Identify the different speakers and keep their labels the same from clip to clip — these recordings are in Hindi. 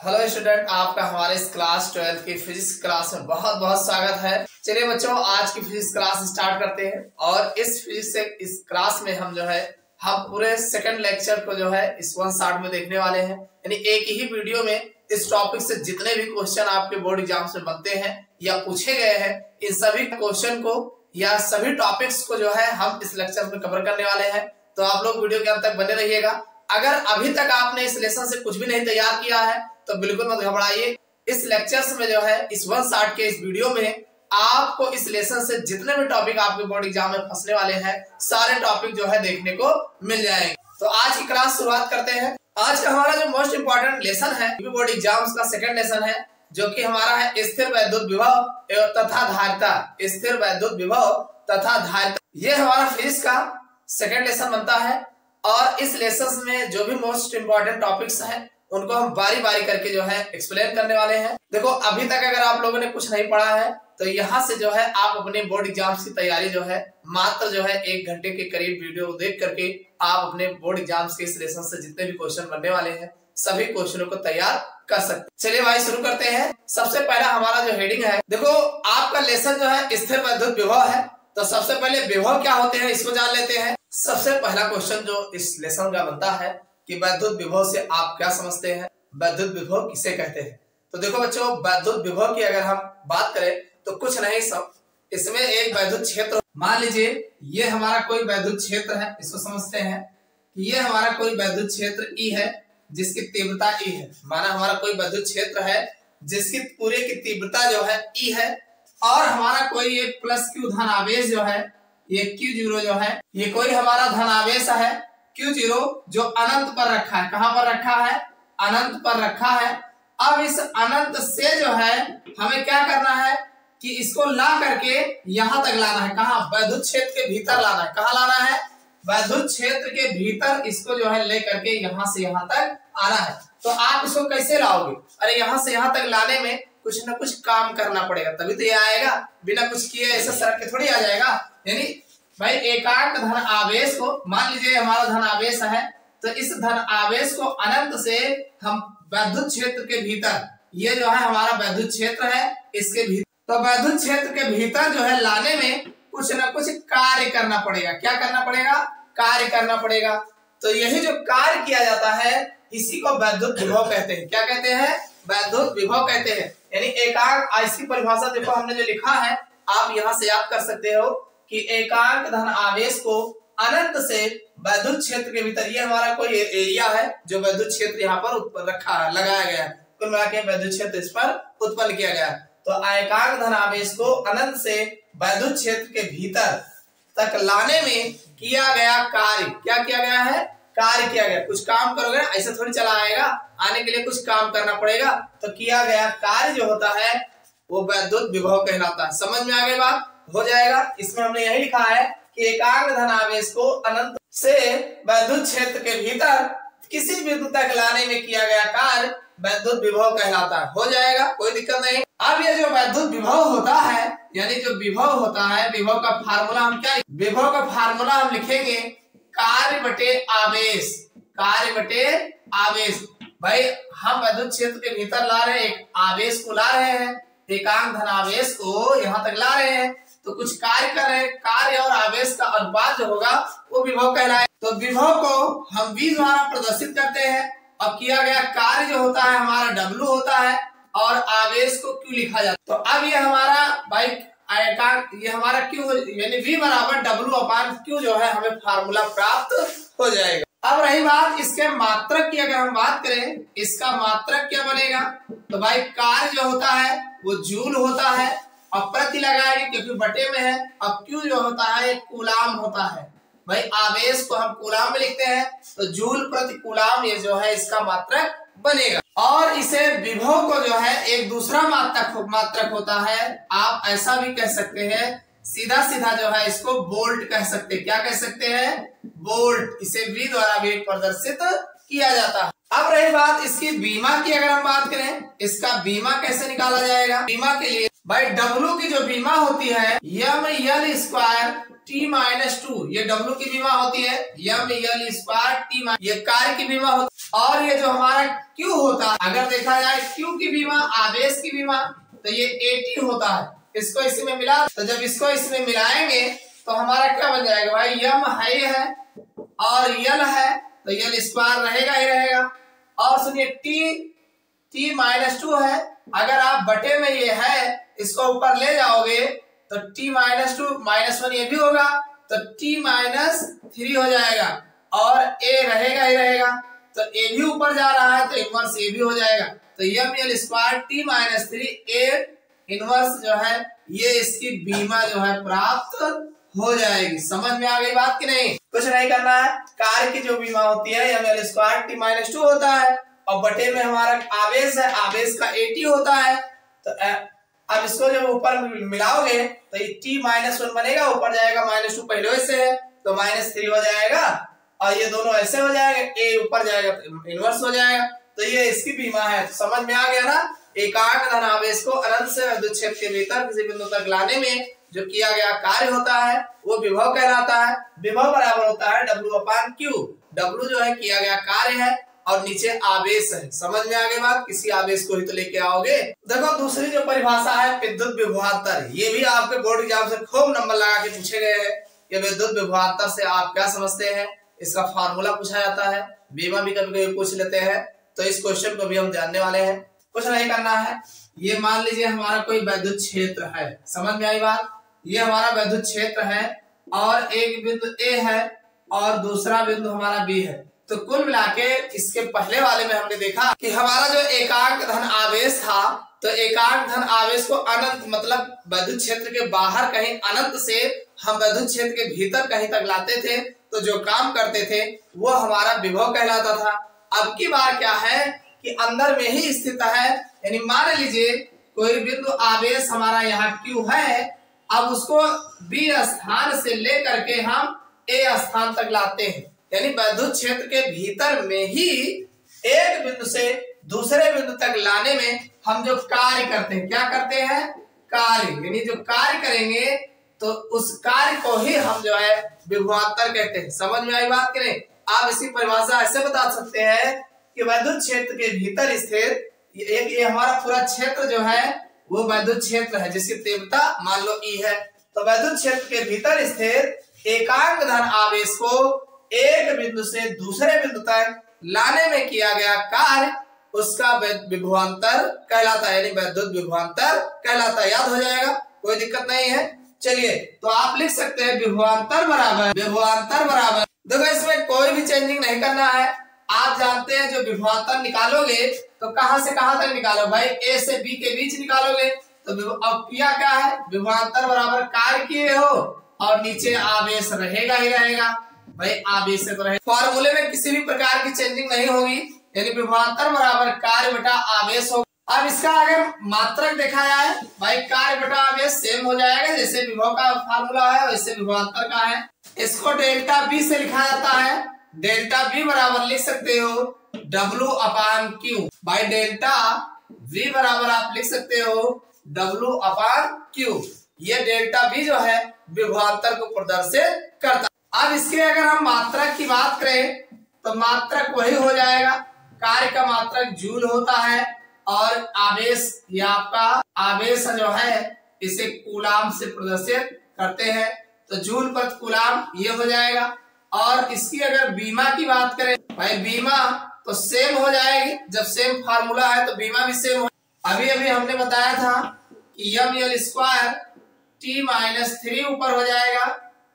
Speaker 1: हेलो स्टूडेंट, आपका हमारे इस क्लास 12 की फिजिक्स क्लास में बहुत बहुत स्वागत है। चलिए बच्चों, आज की फिजिक्स क्लास स्टार्ट करते हैं। और इस फिजिक्स इस क्लास में हम पूरे सेकंड लेक्चर को इस वन शॉट में देखने वाले हैं। यानी एक ही वीडियो में इस टॉपिक से जितने भी क्वेश्चन आपके बोर्ड एग्जाम्स में बनते हैं या पूछे गए हैं, इन सभी क्वेश्चन को या सभी टॉपिक्स को हम इस लेक्चर में कवर करने वाले हैं। तो आप लोग वीडियो के अंत तक बने रहिएगा। अगर अभी तक आपने इस लेसन से कुछ भी नहीं तैयार किया है तो बिल्कुल मत घबराइए। इस लेक्चर्स में इस वन शॉट के इस वीडियो में आपको इस लेसन से जितने भी टॉपिक आपके बोर्ड एग्जाम में फंसने वाले हैं, सारे टॉपिक देखने को मिल जाएंगे। तो आज की क्लास शुरुआत करते हैं। आज का हमारा जो मोस्ट इंपॉर्टेंट लेसन है बोर्ड एग्जाम्स का सेकंड लेसन है, जो कि हमारा है स्थिर वैद्युत विभव तथा धारिता। स्थिर वैद्युत विभव तथा धारिता, ये हमारा फिजिक्स का सेकंड लेसन बनता है। और इस लेसन में जो भी मोस्ट इंपॉर्टेंट टॉपिक्स हैं उनको हम बारी बारी करके एक्सप्लेन करने वाले हैं। देखो, अभी तक अगर आप लोगों ने कुछ नहीं पढ़ा है तो यहाँ से आप अपने बोर्ड एग्जाम्स की तैयारी मात्र 1 घंटे के करीब वीडियो देख करके आप अपने बोर्ड एग्जाम्स के इस लेसन से जितने भी क्वेश्चन बनने वाले हैं सभी क्वेश्चनों को तैयार कर सकते हैं। चलिए भाई शुरू करते हैं। सबसे पहला हमारा जो हेडिंग है, देखो आपका लेसन स्थिर वैद्युत विभव है। तो सबसे पहले विभव क्या होते हैं इसको जान लेते हैं। सबसे पहला क्वेश्चन जो इस लेसन का बनता है कि वैद्युत विभव से आप क्या समझते हैं, वैद्युत विभव किसे कहते हैं। तो देखो बच्चों, वैद्युत विभव की अगर हम बात करें तो कुछ नहीं, सब इसमें एक वैद्युत क्षेत्र, मान लीजिए ये हमारा कोई वैद्युत क्षेत्र है, इसको समझते हैं कि ये हमारा कोई वैद्युत क्षेत्र ई है जिसकी तीव्रता ई है। माना हमारा कोई वैद्युत क्षेत्र है जिसकी पूरे की तीव्रता ई है, और हमारा कोई एक प्लस क्यू धनावेश ये Q0 ये कोई हमारा धनावेश है Q0 जो अनंत पर रखा है। कहां पर रखा है? अनंत पर रखा है। अब इस अनंत से हमें क्या करना है कि इसको ला करके यहां तक लाना है। कहां? वैद्युत क्षेत्र के भीतर लाना है। कहां लाना है? वैद्युत क्षेत्र के भीतर इसको ले करके यहां से यहां तक आना है। तो आप इसको कैसे लाओगे? अरे यहां से यहां तक लाने में कुछ ना कुछ काम करना पड़ेगा, तभी तो ये आएगा। बिना कुछ किए ऐसे सड़क के थोड़ी आ जाएगा। यानी भाई एकांक धन आवेश को, मान लीजिए हमारा धन आवेश है, तो इस धन आवेश को अनंत से हम वैद्युत क्षेत्र के भीतर, ये हमारा वैद्युत क्षेत्र है, इसके भीतर, तो वैद्युत क्षेत्र के भीतर लाने में कुछ ना कुछ कार्य करना पड़ेगा। क्या करना पड़ेगा? कार्य करना पड़ेगा। तो यही जो कार्य किया जाता है इसी को वैद्युत विभव कहते हैं। क्या कहते हैं? वैद्युत विभव कहते हैं। यानी एकांक, इसकी परिभाषा देखो हमने जो लिखा है आप यहाँ से याद कर सकते हो कि एकांक धन आवेश को अनंत से वैद्युत क्षेत्र के भीतर, ये हमारा कोई एरिया है जो वैद्युत क्षेत्र यहाँ पर उत्पन्न रखा है, लगाया गया है, कुल मिला के वैद्युत क्षेत्र इस पर उत्पन्न किया गया। तो एकांक धन आवेश को अनंत से वैद्युत क्षेत्र के भीतर तक लाने में किया गया कार्य, क्या किया गया है? कार्य किया गया। कुछ काम करोगे ना, ऐसे थोड़ी चला आएगा, आने के लिए कुछ काम करना पड़ेगा। तो किया गया कार्य जो होता है वो वैद्युत विभव कहलाता है। समझ में आ गई बात? हो जाएगा। इसमें हमने यही लिखा है कि एकांक धन आवेश को अनंत से वैद्युत क्षेत्र के भीतर किसी बिंदु तक लाने में किया गया कार्य वैद्युत विभव कहलाता है। हो जाएगा, कोई दिक्कत नहीं। अब ये जो वैद्युत विभव होता है, यानी जो विभव होता है, विभव का फार्मूला हम क्या, विभव का फार्मूला हम लिखेंगे कार्य बटे आवेश। कार्य बटे आवेश। भाई हम वैद्युत क्षेत्र के भीतर ला रहे हैं, एक आवेश को ला रहे हैं, एकांक धन आवेश को यहाँ तक ला रहे हैं, तो कुछ कार्य कर रहे हैं। कार्य और आवेश का अनुपात जो होगा वो विभव कहलाए। तो विभव को हम V द्वारा प्रदर्शित करते हैं। अब किया गया कार्य जो होता है हमारा W होता है, और आवेश को Q लिखा जाता है। तो अब ये हमारा भाई एकांक, ये हमारा Q यानी V बराबर W/Q हमें फार्मूला प्राप्त हो जाएगा। अब रही बात इसके मात्रक की, अगर हम बात करें इसका मात्रक क्या बनेगा, तो भाई कार्य जो होता है वो जूल होता है, और प्रति लगाएंगे क्योंकि बटे में है, और Q जो होता है कूलाम होता है। भाई आवेश को हम कूलाम में लिखते हैं, तो जूल प्रति कूलाम ये इसका मात्रक बनेगा। और इसे विभव को एक दूसरा मात्रक होता है, आप ऐसा भी कह सकते हैं, सीधा सीधा इसको वोल्ट कह सकते हैं। क्या कह सकते हैं? वोल्ट। इसे V द्वारा भी प्रदर्शित किया जाता है। अब रही बात इसकी बीमा की, अगर हम बात करें इसका बीमा कैसे निकाला जाएगा। बीमा के लिए भाई W की जो बीमा होती है ml² t-2, ये W की विमा होती है, ml² t, ये कार्य की विमा होती है। और ये जो हमारा Q होता है, अगर देखा जाए Q की विमा, आवेश की विमा, तो ये AT होता है। इसको इसमें मिला, तो जब इसको इसमें मिलाएंगे तो हमारा क्या बन जाएगा भाई, m है और l है, तो l² रहेगा ही रहेगा। और सुनिए t-2 है, अगर आप बटे में ये है इसको ऊपर ले जाओगे तो t-2 -1 ये भी होगा, तो t-3 हो जाएगा और a रहेगा ही रहेगा, तो a भी ऊपर जा रहा है तो इनवर्स a भी हो जाएगा। तो ml² t-3 a इनवर्स जो है ये इसकी बीमा जो है प्राप्त हो जाएगी। समझ में आ गई बात कि नहीं? कुछ नहीं करना है, कार्य की जो बीमा होती है ml² t-2 होता है और बटे में हमारा आवेश है, आवेश का AT होता है। तो अब इसको जब ऊपर मिलाओगे तो ये t-1 बनेगा, ऊपर जाएगा -2, पहले से है तो -3 हो जाएगा और ये दोनों ऐसे हो जाएगा, a ऊपर जाएगा तो इनवर्स हो जाएगा। तो ये इसकी बीमा है। समझ में आ गया ना? एकाग्र धन आवेश को अनंत से विद्युत क्षेत्र के भीतर किसी बिंदु तक लाने में जो किया गया कार्य होता है वो विभव कहलाता है। विभव बराबर होता है W/Q। W जो है किया गया कार्य है और नीचे आवेश है। समझ में आ गई बात? किसी आवेश को ही तो लेके आओगे। देखो दूसरी जो परिभाषा है विद्युत विभवांतर, ये भी आपके बोर्ड एग्जाम से खूब नंबर लगा के पूछे गए हैं। ये विद्युत विभवांतर से आप क्या समझते हैं, इसका फार्मूला पूछा जाता है, बीमा भी कभी कभी पूछ लेते हैं। तो इस क्वेश्चन को भी हम जानने वाले हैं। कुछ नहीं करना है, ये मान लीजिए हमारा कोई विद्युत क्षेत्र है। समझ में आई बात? ये हमारा विद्युत क्षेत्र है और एक बिंदु A है और दूसरा बिंदु हमारा B है। तो कुल मिलाके इसके पहले वाले में हमने देखा कि हमारा जो एकाग्र धन आवेश था, तो एकाग्र धन आवेश को अनंत मतलब विद्युत क्षेत्र के बाहर कहीं अनंत से हम विद्युत क्षेत्र के भीतर कहीं तक लाते थे, तो जो काम करते थे वो हमारा विभव कहलाता था। अब की बार क्या है कि अंदर में ही स्थित है, यानी मान लीजिए कोई बिंदु आवेश हमारा यहाँ Q है, अब उसको B स्थान से लेकर के हम A स्थान तक लाते हैं, यानी विद्युत क्षेत्र के भीतर में ही एक बिंदु से दूसरे बिंदु तक लाने में हम जो कार्य करते हैं, क्या करते हैं? कार्य, यानी जो कार्य करेंगे तो उस कार्य को ही हम जो है विभवांतर कहते हैं। समझ में आई बात कि नहीं? आप इसकी परिभाषा ऐसे बता सकते हैं कि विद्युत क्षेत्र के भीतर स्थित एक ये हमारा पूरा क्षेत्र जो है वो विद्युत क्षेत्र है जिसकी तीव्रता मान लो E है। तो विद्युत क्षेत्र के भीतर स्थित एकाग्र धन आवेश को एक बिंदु से दूसरे बिंदु तक लाने में किया गया कार्य उसका विभवांतर कहलाता है, यानी विद्युत विभवांतर कहलाता है। याद हो जाएगा, कोई दिक्कत नहीं है। चलिए तो आप लिख सकते हैं विभवांतर बराबर देखो इसमें कोई भी चेंजिंग नहीं करना है। आप जानते हैं जो विभवांतर निकालोगे तो कहां से कहां तक निकालो भाई, A से B के बीच निकालोगे। तो अब किया क्या है, विभवांतर बराबर कार्य किए हो और नीचे आवेश रहेगा ही रहेगा भाई, आवेश से तो रहे। फॉर्मूले में किसी भी प्रकार की चेंजिंग नहीं होगी, यानी विभवांतर बराबर कार्य बटा आवेश होगा। अब इसका अगर मात्रक देखा जाए भाई, कार्य बटा आवेश सेम हो जाएगा, जैसे विभव का फार्मूला है वैसे विभवांतर का है। इसको डेल्टा बी से लिखा जाता है। डेल्टा बी बराबर लिख सकते हो W/Q भाई, डेल्टा V बराबर आप लिख सकते हो W/Q। ये डेल्टा बी जो है विभवांतर को प्रदर्शित करता है। अब इसके अगर हम मात्रक की बात करें तो मात्रक वही हो जाएगा, कार्य का मात्रक जूल होता है और आवेश या आपका आवेश जो है इसे कूलाम से प्रदर्शित करते हैं, तो जूल प्रति कूलाम ये हो जाएगा। और इसकी अगर बीमा की बात करें भाई, बीमा तो सेम हो जाएगी, जब सेम फार्मूला है तो बीमा भी सेम हो। अभी अभी हमने बताया था कि ml² t-3 ऊपर हो जाएगा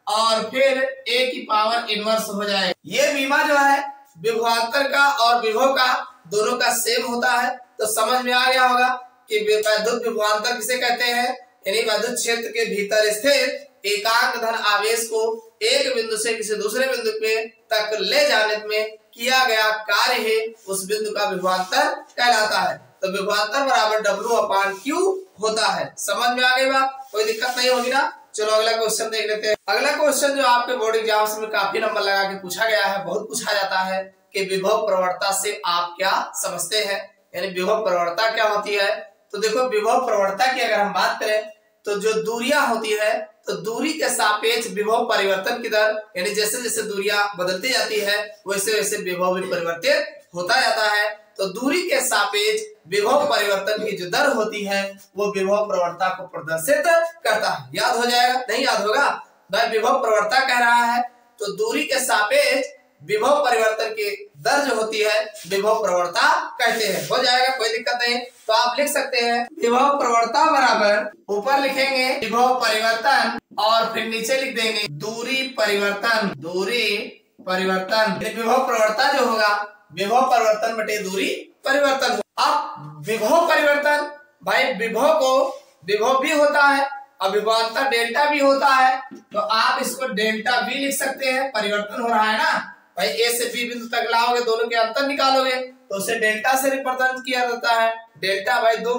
Speaker 1: और फिर A की पावर इनवर्स हो जाएगा। ये बीमा जो है विभवांतर का और विभव का दोनों का सेम होता है। तो समझ में आ गया होगा कि विद्युत विभवांतर किसे कहते हैं, यानी विद्युत क्षेत्र के भीतर स्थित एकाग्र धन आवेश को एक बिंदु से किसी दूसरे बिंदु पे तक ले जाने में किया गया कार्य है उस बिंदु का विभवांतर कहलाता है। तो विभवांतर बराबर W/Q होता है। समझ में आ गई बात, कोई दिक्कत नहीं होगी ना। चलो अगला क्वेश्चन देख लेते हैं। अगला क्वेश्चन जो आपके बोर्ड एग्जाम्स में काफी नंबर लगा के पूछा गया है, बहुत पूछा जाता है कि विभव प्रवणता से आप क्या समझते हैं, यानी विभव प्रवणता क्या होती है। तो देखो विभव प्रवणता की अगर हम बात करें तो जो दूरियां होती है तो दूरी के सापेक्ष विभव परिवर्तन की दर, यानी जैसे जैसे दूरियां बदलती जाती है वैसे वैसे विभव भी परिवर्तित होता जाता है। तो दूरी के सापेक्ष विभव परिवर्तन की जो दर होती है वो विभव प्रवणता को प्रदर्शित करता है। याद हो जाएगा? नहीं याद होगा? भाई विभव प्रवणता कह रहा है तो दूरी के सापेक्ष विभव परिवर्तन की दर जो होती है विभव प्रवणता कहते हैं। हो जाएगा, कोई दिक्कत नहीं। तो आप लिख सकते हैं विभव प्रवणता बराबर, ऊपर लिखेंगे विभव परिवर्तन और फिर नीचे लिख देंगे दूरी परिवर्तन। दूरी परिवर्तन विभव प्रवणता जो होगा विभव परिवर्तन बटे दूरी परिवर्तन। अब विभव परिवर्तन, भाई विभव भी होता है और विभवांतर डेल्टा भी होता है, तो आप इसको डेल्टा भी लिख सकते हैं। परिवर्तन हो रहा है ना भाई, ए से बी बिंदु तक लाओगे, दोनों के अंतर निकालोगे तो उसे डेल्टा से रिप्रेजेंट किया जाता है। डेल्टा भाई दो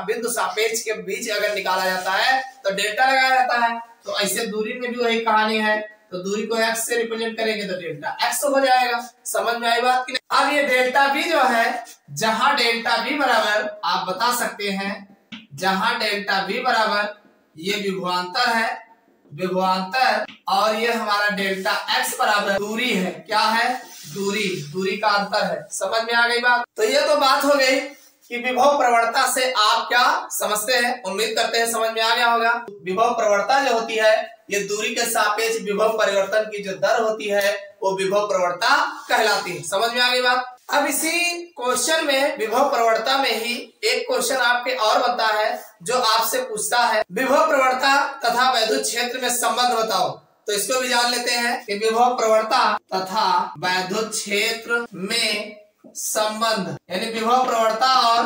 Speaker 1: बिंदु सापेक्ष के बीच अगर निकाला जाता है तो डेल्टा लगाया जाता है। तो ऐसे दूरी में भी वही कहानी है, तो दूरी को x से रिप्रेजेंट करेंगे तो डेल्टा x हो जाएगा। समझ में आई बात की नहीं? अब ये डेल्टा भी जो है, जहां डेल्टा भी बराबर, आप बता सकते हैं जहां डेल्टा भी बराबर ये विभवांतर है, विभवांतर, और ये हमारा डेल्टा x बराबर दूरी है। क्या है? दूरी का अंतर है। समझ में आ गई बात? तो ये तो बात हो गई कि विभव प्रवणता से आप क्या समझते हैं। उम्मीद करते हैं समझ में आ गया होगा। विभव प्रवणता जो होती है ये दूरी के सापेक्ष विभव परिवर्तन की जो दर होती है वो विभव प्रवणता कहलाती है। समझ में आ गई बात? अब इसी क्वेश्चन में विभव प्रवणता में ही एक क्वेश्चन आपके और बनता है जो आपसे पूछता है विभव प्रवणता तथा वैद्युत क्षेत्र में संबंध बताओ। तो इसको भी जान लेते हैं कि विभव प्रवणता तथा वैद्युत क्षेत्र में संबंध, यानी विभव प्रवणता और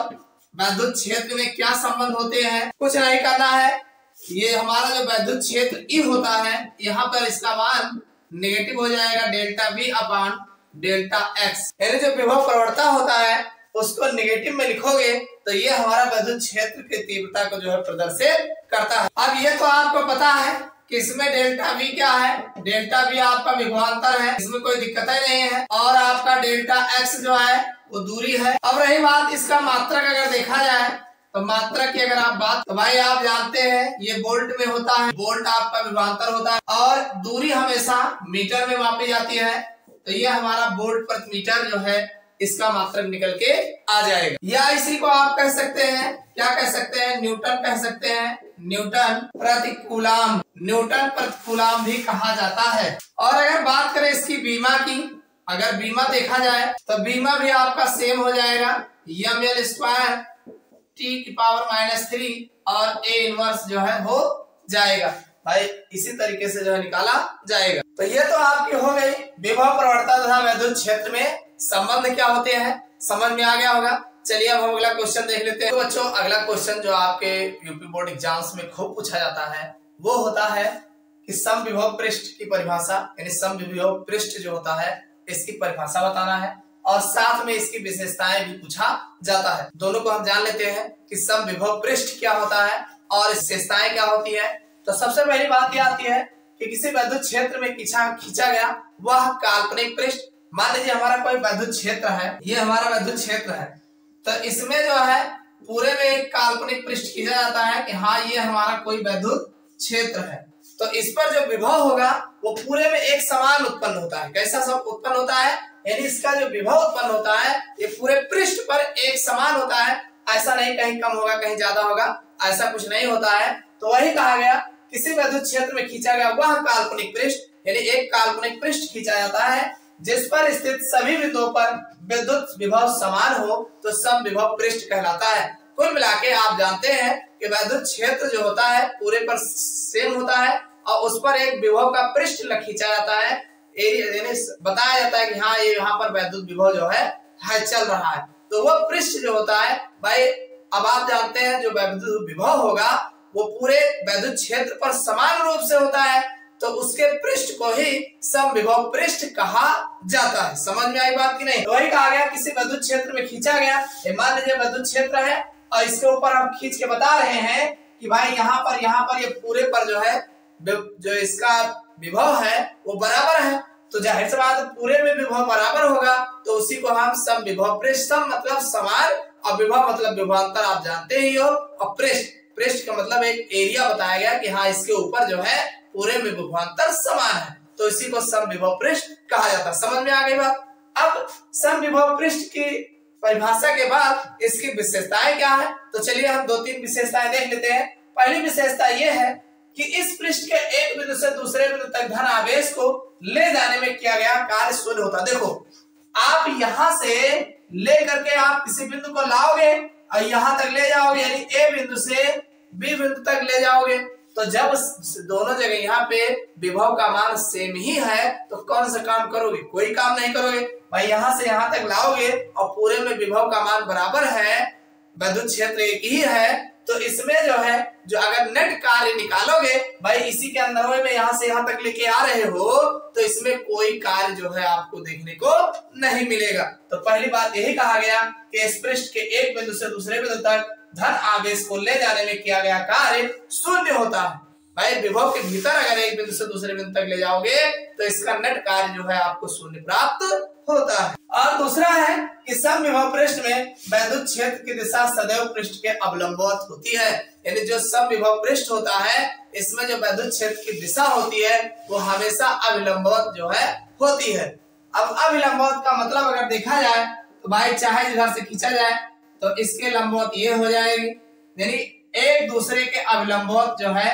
Speaker 1: वैद्युत क्षेत्र में क्या संबंध होते हैं। कुछ नहीं करना है, ये हमारा जो वैद्युत क्षेत्र ई होता है यहाँ पर इसका मान नेगेटिव हो जाएगा delta we upon delta x, यानी जो विभव प्रवणता होता है उसको नेगेटिव में लिखोगे तो ये हमारा वैद्युत क्षेत्र की तीव्रता को जो है प्रदर्शित करता है। अब ये तो आपको पता है कि इसमें डेल्टा वी क्या है, डेल्टा वी आपका विभवांतर है, इसमें कोई दिक्कत ही नहीं है, और आपका डेल्टा एक्स जो है वो दूरी है। अब रही बात इसका मात्रक, अगर देखा जाए तो मात्रक की अगर आप बात, तो भाई आप जानते हैं ये वोल्ट में होता है, वोल्ट आपका विभवांतर होता है, और दूरी हमेशा मीटर में मापी जाती है, तो ये हमारा वोल्ट प्रति मीटर जो है इसका मात्रक निकल के आ जाएगा। या इसी को आप कह सकते हैं, क्या कह सकते हैं, न्यूटन कह सकते हैं, न्यूटन प्रति कूलाम, न्यूटन प्रति कूलाम भी कहा जाता है। और अगर बात करें इसकी बीमा की, अगर बीमा देखा जाए तो बीमा भी आपका सेम हो जाएगा, ml स्क्वायर t की पावर -3 और a इनवर्स जो है हो जाएगा। भाई इसी तरीके से जो है निकाला जाएगा। तो ये तो आपकी हो गई विभव प्रवणता तथा वैद्युत क्षेत्र में संबंध क्या होते हैं, समझ में आ गया होगा। चलिए अब हम अगला क्वेश्चन देख लेते हैं। तो बच्चों अगला क्वेश्चन जो आपके यूपी बोर्ड एग्जाम्स में खूब पूछा जाता है वो होता है कि समविभव पृष्ठ की परिभाषा, यानी समविभव पृष्ठ जो होता है इसकी परिभाषा बताना है और साथ में इसकी विशेषताएं भी पूछा जाता है। दोनों को हम जान लेते हैं कि समविभव पृष्ठ क्या होता है और विशेषताएं क्या होती है। तो सबसे पहली बात यह आती है कि किसी वैद्युत क्षेत्र में खींचा गया वह काल्पनिक पृष्ठ, मान लीजिए हमारा कोई वैद्युत क्षेत्र है, ये हमारा वैद्युत क्षेत्र है, तो इसमें जो है पूरे में एक काल्पनिक पृष्ठ खींचा जाता है कि हाँ ये हमारा कोई वैद्युत क्षेत्र है। तो इस पर जो विभव होगा वो पूरे में एक समान उत्पन्न होता है। कैसा सब उत्पन्न होता है, यानी इसका जो विभव उत्पन्न होता है ये पूरे पृष्ठ पर एक समान होता है, ऐसा नहीं कहीं कम होगा कहीं ज्यादा होगा, ऐसा कुछ नहीं होता है। तो वही कहा गया किसी वैद्युत क्षेत्र में खींचा गया वह काल्पनिक पृष्ठ, यानी एक काल्पनिक पृष्ठ खींचा जाता है जिस पर स्थित सभी बिंदुओं पर विद्युत विभव समान हो तो समविभव पृष्ठ कहलाता है। कुल मिलाके आप जानते हैं कि वैद्युत क्षेत्र जो होता है पूरे पर सेम होता है और उस पर एक विभव का पृष्ठ खींचा जाता है, यानी बताया जाता है कि हाँ ये यहाँ पर वैद्युत विभव जो है चल रहा है। तो वह पृष्ठ जो होता है भाई, अब आप जानते हैं जो वैद्युत विभव होगा वो पूरे वैद्युत क्षेत्र पर समान रूप से होता है, तो उसके पृष्ठ को ही समविभव पृष्ठ कहा जाता है। समझ में आई बात की नहीं? तो वही कहा गया किसी वैद्युत क्षेत्र में खींचा गया, मान लीजिए वैद्युत क्षेत्र है और इसके ऊपर हम खींच के बता रहे हैं कि भाई यहाँ पर ये पूरे पर जो है जो इसका विभव है वो बराबर है, तो जाहिर सी बात पूरे में विभव बराबर होगा तो उसी को हम समविभव पृष्ठ, सम मतलब समान और विभव मतलब विभवांतर आप जानते ही हो, और पृष्ठ पृष्ठ का मतलब एक एरिया बताया गया कि हाँ इसके ऊपर जो है पूरे में विभवांतर समान है, तो इसी को समविभव पृष्ठ कहा जाता है। समझ में आ गई बात। अब समविभव पृष्ठ की परिभाषा के बाद इसकी विशेषताएं क्या है, तो चलिए हम 2-3 विशेषताएं देख लेते हैं। पहली विशेषता यह है कि इस पृष्ठ के एक बिंदु से दूसरे बिंदु तक धन आवेश को ले जाने में किया गया कार्य शून्य होता है। देखो आप यहां से ले करके आप किसी बिंदु को लाओगे और यहां तक ले जाओगे, यानी ए बिंदु से बी बिंदु तक ले जाओगे, तो जब दोनों जगह यहाँ पे विभव का मान सेम ही है तो कौन सा काम करोगे, कोई काम नहीं करोगे भाई। यहां से यहां तक लाओगे और पूरे में विभव का मान बराबर है, विद्युत क्षेत्र एक ही है, तो इसमें जो है जो अगर नेट कार्य निकालोगे भाई इसी के अंदर में यहां से यहां तक लेके आ रहे हो तो इसमें कोई कार्य जो है आपको देखने को नहीं मिलेगा। तो पहली बात यही कहा गया कि इस पृष्ठ के एक बिंदु से दूसरे बिंदु तक धन आवेश को ले जाने में किया गया कार्य शून्य होता है। भाई विभव के भीतर अगर एक बिंदु से दूसरे बिंदु तक ले जाओगे तो इसका नेट कार्य जो है आपको शून्य प्राप्त होता है। और दूसरा है कि समविभव पृष्ठ में विद्युत क्षेत्र की दिशा सदैव पृष्ठ के अवलंबवत होती है, यानी जो समविभव पृष्ठ होता है इसमें जो विद्युत क्षेत्र की दिशा होती है वो हमेशा अविलंबवत जो है होती है। अब अविलंबवत का मतलब अगर देखा जाए तो भाई चाहे इधर से खींचा जाए तो इसके लंबवत ये हो जाएगी, यानी एक दूसरे के अविलंबवत जो है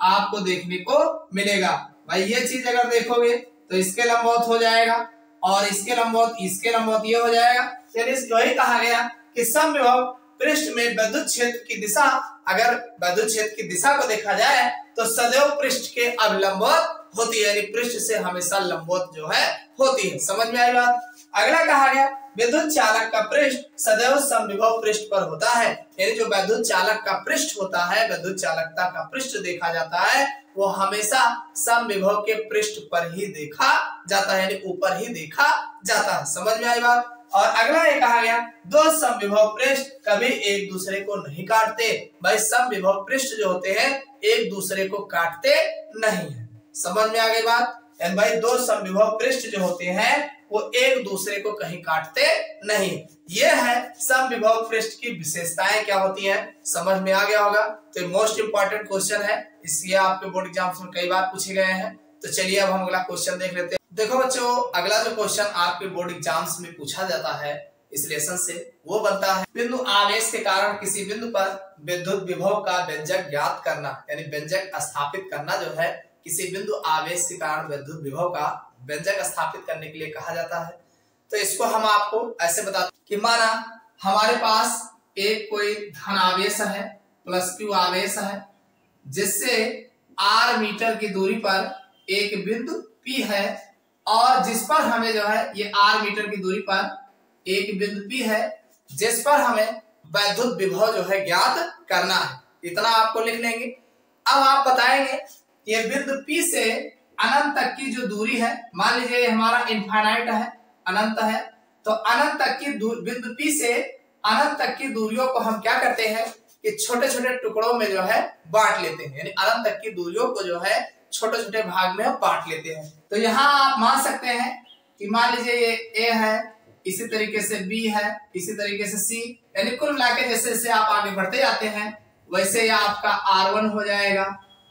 Speaker 1: आपको देखने को मिलेगा। भाई ये चीज अगर देखोगे तो इसके लंबवत हो जाएगा और इसके लंबवत ये हो जाएगा। यानी वही कहा गया कि समविभव पृष्ठ में विद्युत क्षेत्र की दिशा, अगर विद्युत क्षेत्र की दिशा को देखा जाए तो सदैव पृष्ठ के अवलंबवत होती है, यानी पृष्ठ से हमेशा लंबवत जो है होती है। समझ में आई बात। अगला कहा गया विद्युत चालक का पृष्ठ सदैव समविभव पृष्ठ पर होता है, यानी जो विद्युत चालक का पृष्ठ होता है, विद्युत चालकता का पृष्ठ देखा जाता है वो हमेशा समविभव के पृष्ठ पर ही देखा जाता है, यानी ऊपर ही देखा जाता है। समझ में आई बात। और अगला ये कहा गया दो समविभव पृष्ठ कभी एक दूसरे को नहीं काटते। भाई समविभव पृष्ठ जो होते हैं एक दूसरे को काटते नहीं है। समझ में आ गई बात। भाई दो समविभव पृष्ठ जो होते हैं वो एक दूसरे को कहीं काटते नहीं। ये है समविभव पृष्ठ की विशेषताएं क्या होती हैं, समझ में आ गया होगा। तो मोस्ट इंपॉर्टेंट क्वेश्चन है, इसलिए आपके बोर्ड एग्जाम्स में कई बार पूछे गए हैं। तो चलिए अब हम अगला क्वेश्चन देख लेते हैं। देखो बच्चों अगला जो क्वेश्चन आपके बोर्ड एग्जाम्स में पूछा जाता है इस लेसन से वो बनता है बिंदु आवेश के कारण किसी बिंदु पर विद्युत विभव का व्यंजक ज्ञात करना, यानी व्यंजक स्थापित करना जो है किसी बिंदु आवेश के कारण विद्युत विभव का व्यंजक स्थापित करने के लिए कहा जाता है। तो इसको हम आपको ऐसे बताते कि माना हमारे पास एक कोई धन आवेश है प्लस क्यू आवेश है जिससे r मीटर की दूरी पर एक बिंदु P है और जिस पर हमें जो है ये r मीटर की दूरी पर एक बिंदु P है जिस पर हमें विद्युत विभव जो है ज्ञात करना है। इतना आपको लिख लेंगे। अब आप बताएंगे ये बिंदु P से अनंत तक की जो दूरी है, मान लीजिए हमारा इनफाइनाइट है, अनंत है, तो अनंत तक की बिंदु P से अनंत तक की दूरियों को हम क्या करते हैं कि छोटे छोटे टुकड़ों में जो है बांट लेते हैं, यानी अनंत तक की दूरियों को जो है छोटे छोटे भाग में हम बांट लेते हैं। तो यहाँ आप मान सकते हैं कि मान लीजिए ये A है, इसी तरीके से B है, इसी तरीके से C, यानी कुल मिलाकर जैसे जैसे आप आगे बढ़ते जाते हैं वैसे ये आपका R1 हो जाएगा,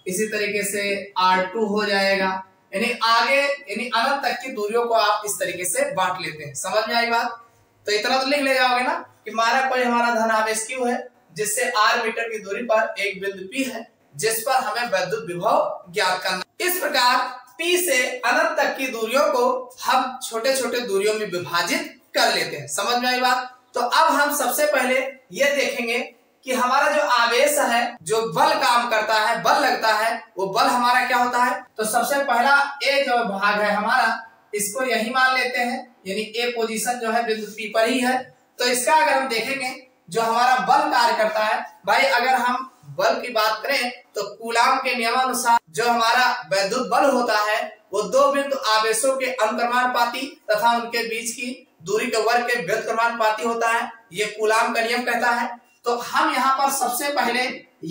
Speaker 1: इसी तरीके से R2 हो जाएगा, यानी आगे यानी अनंत तक की दूरियों को आप इस तरीके से बांट लेते हैं। समझ में आई बात। तो इतना तो लिख ले जाओगे ना कि माना कोई हमारा धन आवेश Q है जिससे r मीटर की दूरी पर एक बिंदु P है जिस पर हमें विद्युत विभव ज्ञात करना। इस प्रकार P से अनंत तक की दूरियों को हम छोटे छोटे दूरियों में विभाजित कर लेते हैं। समझ में आई बात। तो अब हम सबसे पहले ये देखेंगे कि हमारा जो आवेश है, जो बल काम करता है, बल लगता है, वो बल हमारा क्या होता है। तो सबसे पहला ए जो भाग है हमारा, इसको यही मान लेते हैं, यानी ए पोजीशन जो है बिंदु P पर ही है। तो इसका अगर हम देखेंगे जो हमारा बल कार्य करता है, भाई अगर हम बल की बात करें तो कूलाम के नियमानुसार जो हमारा विद्युत बल होता है वो दो बिंदु आवेशों के अनुक्रमानुपाती तथा उनके बीच की दूरी के वर्ग के व्युत्क्रमानुपाती होता है, ये कूलाम का नियम कहता है। तो हम यहाँ पर सबसे पहले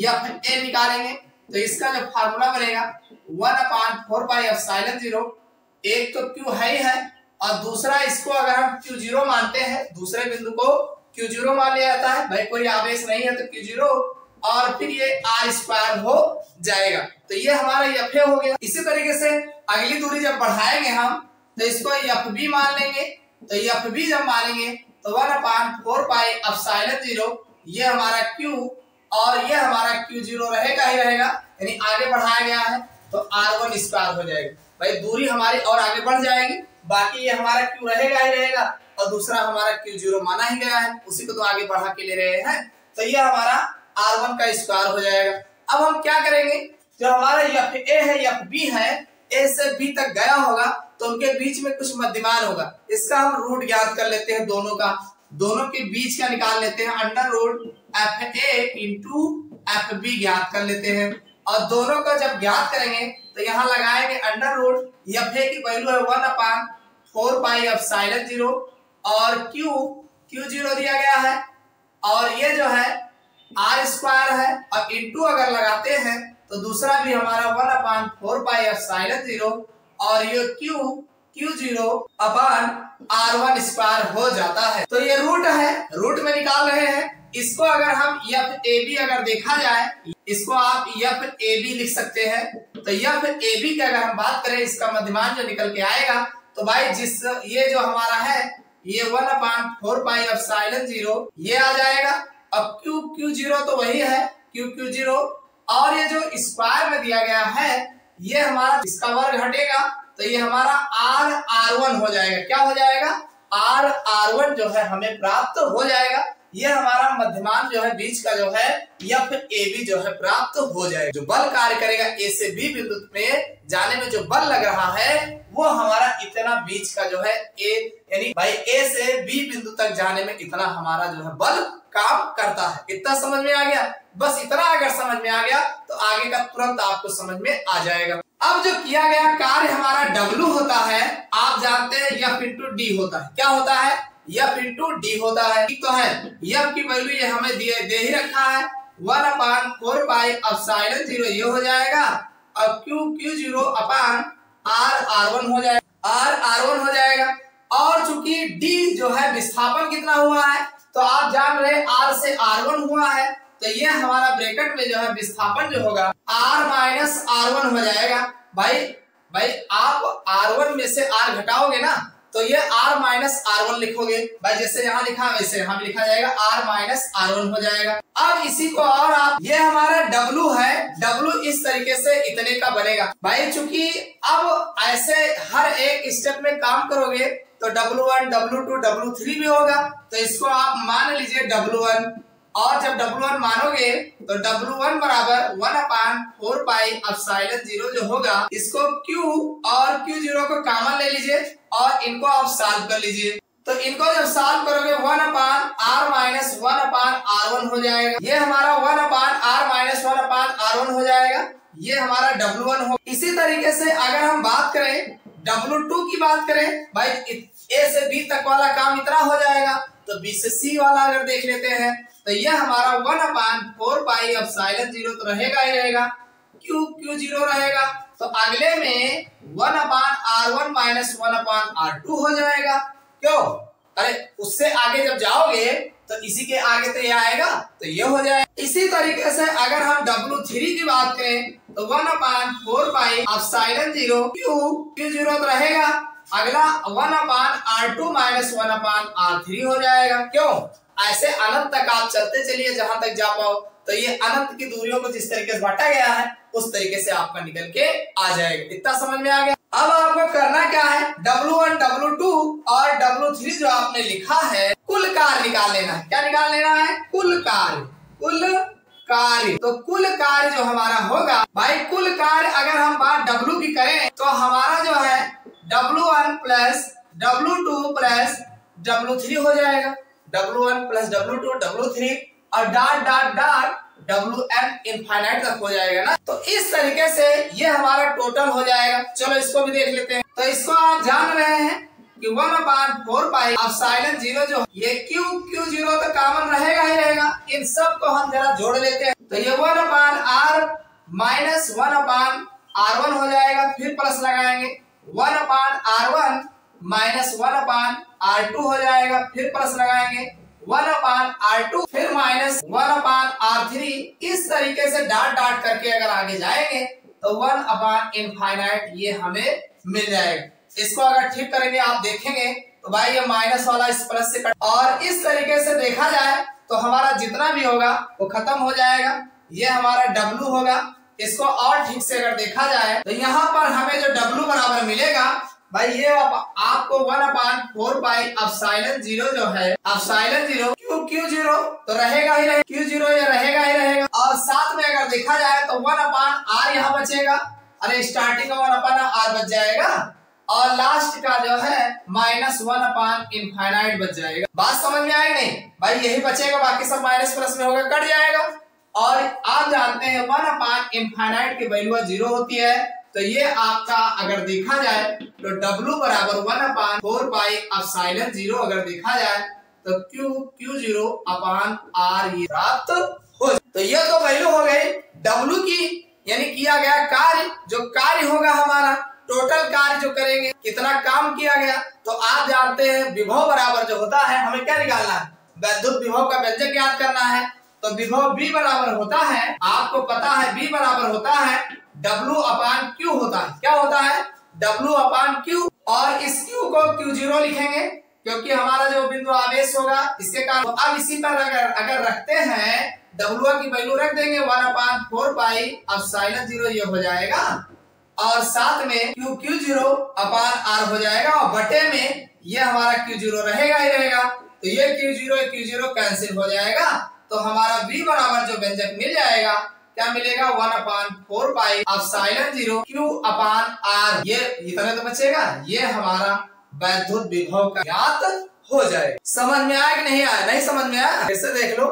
Speaker 1: F निकालेंगे। तो इसका जो फार्मूला बनेगा 1/4 पाई एप्सिलॉन 0, एक तो Q है ही है और दूसरा इसको अगर हम Q0 मानते हैं, दूसरे बिंदु को Q0 मान लिया जाता है। भाई कोई आवेश नहीं है तो Q0 और फिर ये आर स्क्वायर हो जाएगा। तो ये हमारा एफ ए हो गया। इसी तरीके से अगली दूरी जब बढ़ाएंगे हम तो इसको एफ बी मान लेंगे। तो एफ बी जब मानेंगे तो 1/4 पाई एप्सिलॉन 0 ये हमारा क्यू और ये हमारा क्यू जीरो रहेगा ही रहेगा, यानी आगे बढ़ाया गया है तो r1 स्क्वायर हो जाएगा। भाई दूरी हमारी और आगे बढ़ जाएगी, बाकी ये हमारा क्यू रहेगा ही रहेगा और दूसरा हमारा क्यू जीरो माना ही गया है, उसी को तो आगे बढ़ा के ले रहे हैं। तो ये हमारा r1 का स्क्वायर हो जाएगा। अब हम क्या करेंगे, जो हमारा एफ ए है एफ बी है, ए से बी तक गया होगा तो उनके बीच में कुछ मध्यमान होगा, इसका हम रूट ज्ञात कर लेते हैं। दोनों के बीच का निकाल लेते हैं, under root F A into F B ज्ञात कर लेते हैं। और दोनों का जब ज्ञात करेंगे तो यहाँ लगाएंगे अंडर रूट, एफ ए की वैल्यू है 1/4 पाई एप्सिलॉन 0 और क्यू जीरो दिया गया है और ये जो है आर स्क्वायर है और इंटू अगर लगाते हैं तो दूसरा भी हमारा 1/4 पाई एप्सिलॉन 0 और ये क्यू जीरो अपान r1 स्क्वायर हो जाता है। तो ये रूट है, रूट में निकाल रहे हैं। इसको अगर हम एफ ए बी अगर देखा जाए, इसको आप एफ ए बी लिख सकते हैं। तो एफ ए बी की अगर हम बात करें, इसका मध्यमान जो निकल के आएगा तो भाई ये जो हमारा है ये 1/4 पाई एप्सिलॉन 0 ये आ जाएगा। अब क्यू जीरो तो वही है क्यू जीरो और ये जो स्क्वायर में दिया गया है ये हमारा इसका वर्ग हटेगा तो ये हमारा r1 हो जाएगा। क्या हो जाएगा, r1 जो है हमें प्राप्त हो जाएगा। ये हमारा मध्यमान जो है बीच का जो है एफ ए बी जो है प्राप्त हो जाएगा। जो बल कार्य करेगा ए से बी बिंदु में जाने में जो बल लग रहा है वो हमारा इतना बीच का जो है ए, यानी भाई ए से बी बिंदु तक जाने में इतना हमारा जो है बल काम करता है। इतना समझ में आ गया? बस इतना अगर समझ में आ गया तो आगे का तुरंत आपको समझ में आ जाएगा। अब जो किया गया कार्य हमारा W होता है, आप जानते हैं F इंटू डी होता है। क्या होता है, F इंटू डी होता है। ठीक तो है, F की वैल्यू ये हमें दे ही रखा है 1/4 पाई एप्सिलॉन 0 ये हो जाएगा और क्यू जीरो अपान r1 हो जाएगा, r1 हो जाएगा। और चूंकि D जो है विस्थापन कितना हुआ है तो आप जान रहे R से R1 हुआ है तो ये हमारा ब्रैकेट में जो है विस्थापन जो होगा r माइनस r1 हो जाएगा। भाई आप r1 में से r घटाओगे ना तो ये r माइनस r1 लिखोगे। भाई जैसे यहाँ लिखा वैसे यहाँ भी लिखा जाएगा, r माइनस r1 हो जाएगा। अब इसी को और आप, ये हमारा W है, W इस तरीके से इतने का बनेगा। भाई चूंकि अब ऐसे हर एक स्टेप में काम करोगे तो W1, W2, W3 भी होगा तो इसको आप मान लीजिए W1 और जब W1 मानोगे तो W1 बराबर 1/4 पाई एप्सिलॉन 0 जो होगा इसको Q और Q0 को कॉमन ले लीजिए और इनको आप सॉल्व कर लीजिए। तो इनको जब सॉल्व करोगे 1/r माइनस 1/r1 हो जाएगा। ये हमारा 1/r माइनस 1/r1 हो जाएगा। ये हमारा W1 हो। इसी तरीके से अगर हम बात करें W2 की बात करें, भाई A से B तक वाला काम इतना हो जाएगा तो B से C वाला अगर देख लेते हैं तो यह हमारा 1/4 पाई एप्सिलॉन 0 तो रहेगा ही रहेगा, क्यू जीरो रहेगा। तो अगले में 1/r1 माइनस 1/r2 हो जाएगा। क्यों, अरे उससे आगे जब जाओगे तो इसी के आगे तो ये आएगा तो ये हो जाएगा। इसी तरीके से अगर हम W3 की बात करें तो 1/4 पाई एप्सिलॉन 0 क्यू जीरो तो रहेगा। अगला 1/r2 माइनस 1/r3 हो जाएगा। क्यों, ऐसे अनंत तक आप चलते चलिए जहां तक जा पाओ तो ये अनंत की दूरियों को जिस तरीके से बांटा गया है उस तरीके से आपका निकल के आ जाएगा। इतना समझ में आ गया? अब आपको करना क्या है, W1, W2 और W3 जो आपने लिखा है कुल कार्य निकाल लेना है। क्या निकाल लेना है, कुल कार्य। तो कुल कार्य जो हमारा होगा, भाई कुल कार्य अगर हम बात W की करें तो हमारा जो है W1 plus W2 plus W3 हो जाएगा। W1 प्लस W2 W3 और dot dot dot Wn infinite तक हो जाएगा ना। तो इस तरीके से ये हमारा टोटल हो जाएगा। चलो इसको भी देख लेते हैं। तो इसको आप जान रहे हैं कि 1/4 पाई एप्सिलॉन 0 जो ये क्यू जीरो तो कॉमन रहेगा ही रहेगा। इन सब को हम जरा जोड़ लेते हैं तो ये 1/r माइनस 1/r1 हो जाएगा। फिर प्लस लगाएंगे 1/r1 माइनस 1/r2 हो जाएगा। फिर प्लस लगाएंगे 1/r2 फिर माइनस 1/r3। इस तरीके से डाट डाट करके अगर आगे जाएंगे तो 1 अपान इनफाइनाइट ये हमें मिल जाएगा। इसको अगर ठीक करेंगे आप देखेंगे तो भाई ये माइनस वाला इस प्लस से कट, और इस तरीके से देखा जाए तो हमारा जितना भी होगा वो खत्म हो जाएगा। ये हमारा W होगा। इसको और ठीक से अगर देखा जाए तो यहाँ पर हमें जो W बराबर मिलेगा भाई ये आपको 1 अपान 4 पाई एप्सिलॉन 0 जो है एप्सिलॉन 0 Q0 तो रहेगा ही रहेगा, Q0 ये रहेगा ही रहेगा। और साथ में अगर देखा जाए तो 1 अपान R यहाँ बचेगा, अरे स्टार्टिंग का 1 अपान R बच जाएगा और लास्ट का जो है -1 अपान इनफाइनाइट बच जाएगा। बात समझ में आई नहीं भाई? यही बचेगा, बाकी सब माइनस प्लस में होगा, कट जाएगा। और आप जानते हैं 1 अपान इनफाइनाइट की वैल्यू 0 होती है, तो ये आपका अगर देखा जाए तो W बराबर 1 अपान 4 पाई एप्सिलॉन 0 अगर देखा जाए तो Q0 अपान R ये प्राप्त हो। तो ये तो वैल्यू हो गई W की, यानी किया गया कार्य, जो कार्य होगा हमारा टोटल कार्य जो करेंगे कितना काम किया गया। तो आप जानते हैं विभव बराबर जो होता है हमें क्या निकालना है, वैद्युत विभव का व्यंजक याद करना है। तो विभव V बराबर होता है, आपको पता है V बराबर होता है W अपान Q होता है। क्या होता है? W अपान Q। और इस Q को Q0 लिखेंगे क्योंकि हमारा जो बिंदु आवेश होगा इसके कारण। अब इसी पर अगर रखते हैं W की वैल्यू रख देंगे 1 अपान 4 पाई एप्सिलॉन 0 ये हो जाएगा और साथ में Q0 अपान R हो जाएगा और बटे में ये हमारा Q0 रहेगा ही रहेगा। तो ये Q0 कैंसिल हो जाएगा, तो हमारा V बराबर जो व्यंजक मिल जाएगा क्या मिलेगा 1 अपान 4 पाई एप्सिलॉन 0 Q अपान R। ये इतना तो बचेगा, ये हमारा वैद्युत विभव का ज्ञात हो जाएगा। समझ में आया कि नहीं आया? नहीं समझ में आया? ऐसे देख लो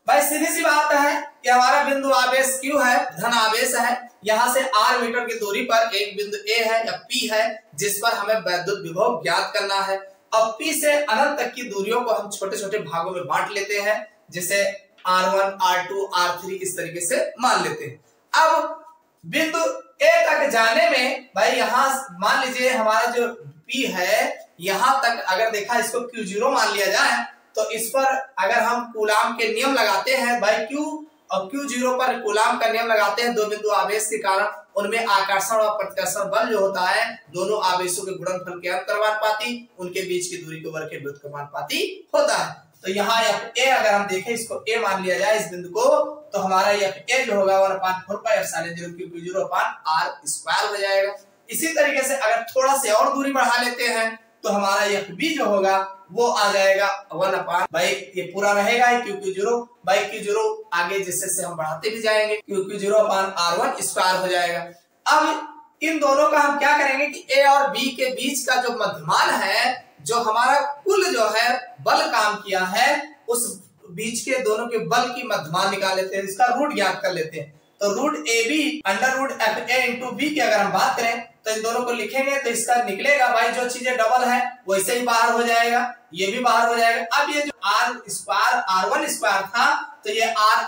Speaker 1: भाई, सीधी सी बात है कि हमारा बिंदु आवेश Q है, धन आवेश है, यहाँ से R मीटर की दूरी पर एक बिंदु A है या P है जिस पर हमें वैद्युत विभव ज्ञात करना है। अब P से अनंत तक की दूरियों को हम छोटे छोटे भागों में बांट लेते हैं, जिसे R1, R2, R3 इस तरीके से मान लेते हैं। अब बिंदु A तक जाने में भाई यहाँ मान लीजिए हमारा जो P है यहाँ तक अगर देखा इसको Q0 मान लिया जाए तो इस पर अगर हम कूलाम के नियम लगाते हैं भाई Q और Q0 पर कूलाम का नियम लगाते हैं, दो बिंदु आवेश के कारण उनमें आकर्षण और प्रतिकर्षण बल जो होता है दोनों आवेशों के गुणनफल के अंतर्मानुपाती उनके बीच की दूरी के वर्ग के व्युत्क्रमानुपाती होता है। तो यहाँ FA अगर हम देखें इसको A मान लिया जाए इस बिंदु को, तो हमारा FA जो होगा 1 अपान 4 पाई एप्सिलॉन 0 Q0 अपान R स्क्वायर हो जाएगा। इसी तरीके से अगर थोड़ा से और दूरी बढ़ा लेते हैं तो हमारा FB जो होगा वो आ जाएगा 1 अपान, भाई ये पूरा रहेगा Q0 बाई Q0, आगे जिससे से हम बढ़ाते भी जाएंगे Q0 अपान R1 स्क्वायर हो जाएगा। अब इन दोनों का हम क्या करेंगे कि A और B के बीच का जो मध्यमान है, जो हमारा कुल जो है बल काम किया है उस बीच के दोनों के बल की मध्यमान निकाल लेते हैं, इसका रूट ज्ञात कर लेते हैं। तो root AB under root FA into B की अगर हम बात करें तो इन दोनों को लिखेंगे तो इसका निकलेगा भाई जो चीजें डबल है वैसे ही बाहर हो जाएगा, ये भी बाहर हो जाएगा। अब ये जो R स्क्वायर R1 स्क्वायर था तो ये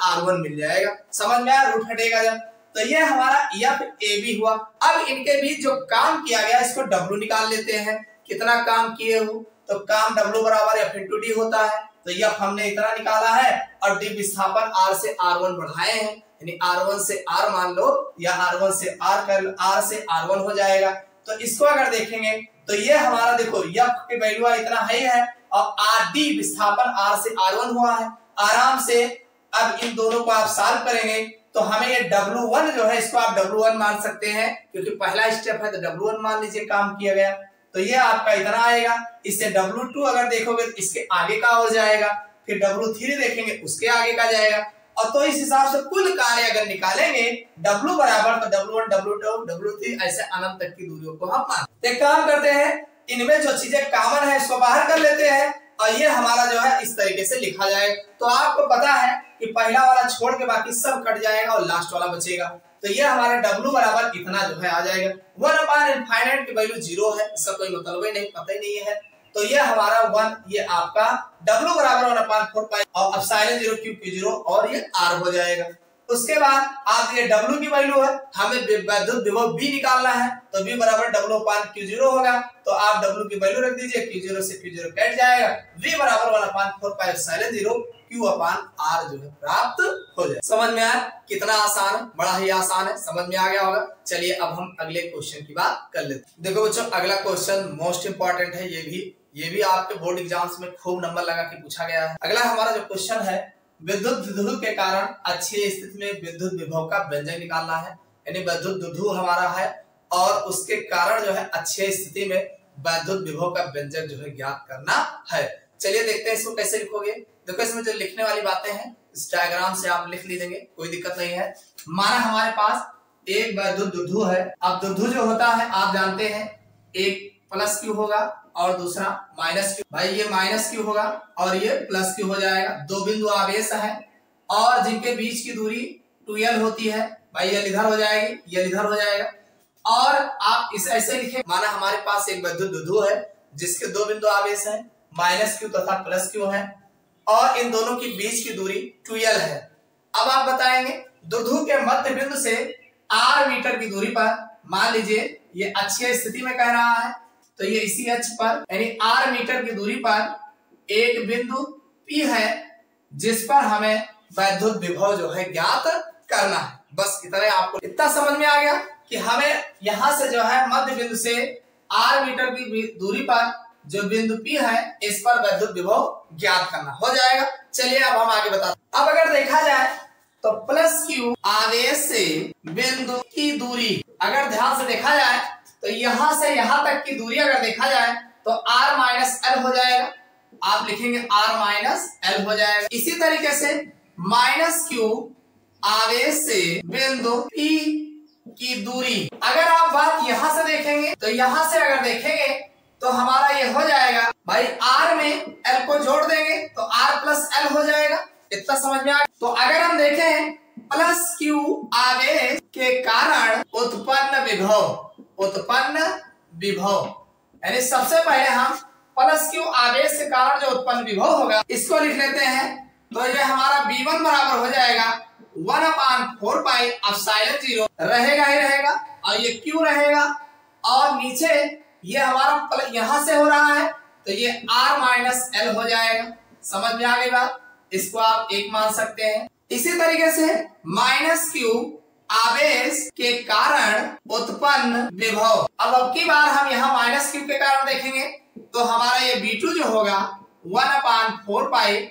Speaker 1: R1 मिल जाएगा। समझ में आया? रूट हटेगा जब, तो ये हमारा FAB हुआ। अब इनके बीच जो काम किया गया इसको W निकाल लेते हैं, कितना काम किए हो, तो काम W बराबर F इंटू D होता है। तो F हमने इतना निकाला है और D विस्थापन R से R1 बढ़ाए हैं, यानी R1 से R मान लो या R1 से R कर R से R1 हो जाएगा। तो इसको अगर देखेंगे तो ये हमारा देखो F की वैल्यू इतना है और D विस्थापन R से R1 हुआ है आराम से। अब इन दोनों को आप सॉल्व करेंगे तो हमें ये W1 जो है इसको आप W1 मान सकते हैं क्योंकि पहला स्टेप है, तो W1 मान लीजिए काम किया गया। तो ये आपका इतना आएगा। इससे W2 अगर देखोगे तो इसके आगे का हो जाएगा, फिर W3 देखेंगे उसके आगे का जाएगा। और तो इस हिसाब से कुल कार्य अगर निकालेंगे W बराबर तो W1, W2, W3 ऐसे अनंत तक की दूरियों को हम मानते हैं। काम करते हैं, इनमें जो चीजें कॉमन है इसको बाहर कर लेते हैं और ये हमारा जो है इस तरीके से लिखा जाएगा। तो आपको पता है कि पहला वाला छोड़ के बाकी सब कट जाएगा और लास्ट वाला बचेगा। तो ये हमारा W बराबर इतना जो है आ जाएगा। 1 अपान इनफाइनाइट की वैल्यू 0 है, इसका कोई मतलब ही नहीं, पता ही नहीं है। तो ये हमारा 1, ये आपका W बराबर 1 अपान 4 पाई और एप्सिलॉन 0 Q0 और ये R हो जाएगा। उसके बाद आप ये W की वैल्यू है, हमें वैद्युत विभव B निकालना है, तो B बराबर W अपान Q0 होगा। तो आप W की वैल्यू रख दीजिए, Q0 से Q0 कट जाएगा, V बराबर 1 अपान 4 पाई एप्सिलॉन 0 Q अपान R जो है प्राप्त हो जाए। समझ में आया कितना आसान है, बड़ा ही आसान है, समझ में आ गया होगा। चलिए अब हम अगले क्वेश्चन की बात कर लेते हैं। देखो बच्चों अगला क्वेश्चन मोस्ट इंपॉर्टेंट है, ये भी आपके बोर्ड एग्जाम्स में खूब नंबर लगा के पूछा गया है। अगला हमारा जो क्वेश्चन है, विद्युत द्विध्रुव के कारण अच्छी स्थिति में विद्युत विभव का व्यंजक निकालना है। यानी विद्युत द्विध्रुव हमारा है और उसके कारण जो है अच्छी स्थिति में विद्युत विभव का व्यंजक जो है ज्ञात करना है। चलिए देखते हैं इसको कैसे लिखोगे। देखो इसमें जो लिखने वाली बातें हैं इस डायग्राम से आप लिख लीजिए, कोई दिक्कत नहीं है। माना हमारे पास एक विद्युत द्विध्रुव है। अब द्विध्रुव जो होता है आप जानते हैं, एक प्लस क्यू होगा और दूसरा माइनस क्यू। भाई ये माइनस क्यू होगा और ये प्लस क्यू हो जाएगा। दो बिंदु आवेश है और जिनके बीच की दूरी 2l होती है। भाई ये इधर हो जाएगी, ये इधर हो जाएगा। और आप इस ऐसे लिखें, माना हमारे पास एक विद्युत द्विध्रुव है जिसके दो बिंदु आवेश है, माइनस क्यू तथा प्लस क्यू है और इन दोनों की बीच की दूरी 2l है। अब आप बताएंगे द्विध्रुव के मध्य बिंदु से r मीटर की दूरी पर, मान लीजिए ये अच्छी स्थिति में कह रहा है तो ये इसी अक्ष पर यानी r मीटर की दूरी पर एक बिंदु P है जिस पर हमें विद्युत विभव जो है ज्ञात करना है। बस इतना आपको इतना समझ में आ गया कि हमें यहां से जो है मध्य बिंदु से r मीटर की दूरी पर जो बिंदु P है इस पर विद्युत विभव ज्ञात करना हो जाएगा। चलिए अब हम आगे बताते हैं। अब अगर देखा जाए तो प्लस क्यू आवेश से बिंदु की दूरी, अगर ध्यान से देखा जाए तो यहां से यहां तक की दूरी अगर देखा जाए तो r माइनस एल हो जाएगा। आप लिखेंगे r माइनस एल हो जाएगा। इसी तरीके से माइनस क्यू आवेश से बिंदु P की दूरी, अगर आप बात यहां से देखेंगे तो यहां से अगर देखेंगे तो हमारा ये हो जाएगा, भाई r में l को जोड़ देंगे तो r प्लस एल हो जाएगा। इतना समझ में आ गया। तो अगर हम देखें प्लस क्यू आवेश के कारण उत्पन्न विभव यानी सबसे पहले हम प्लस क्यू आवेश के कारण जो उत्पन्न विभव होगा इसको लिख लेते हैं। तो ये हमारा V1 बराबर हो जाएगा 1/4 पाई एप्सिलॉन 0 रहेगा ही रहेगा और ये Q रहेगा और नीचे ये हमारा यहां से हो रहा है तो ये R माइनस एल हो जाएगा। समझ में आ गई बात, इसको आप एक मान सकते हैं। इसी तरीके से माइनस क्यू आवेश के कारण उत्पन्न विभव, अब की बार हम यहाँ माइनस क्यू के कारण देखेंगे तो हमारा ये V2 जो होगा 1/4 पाई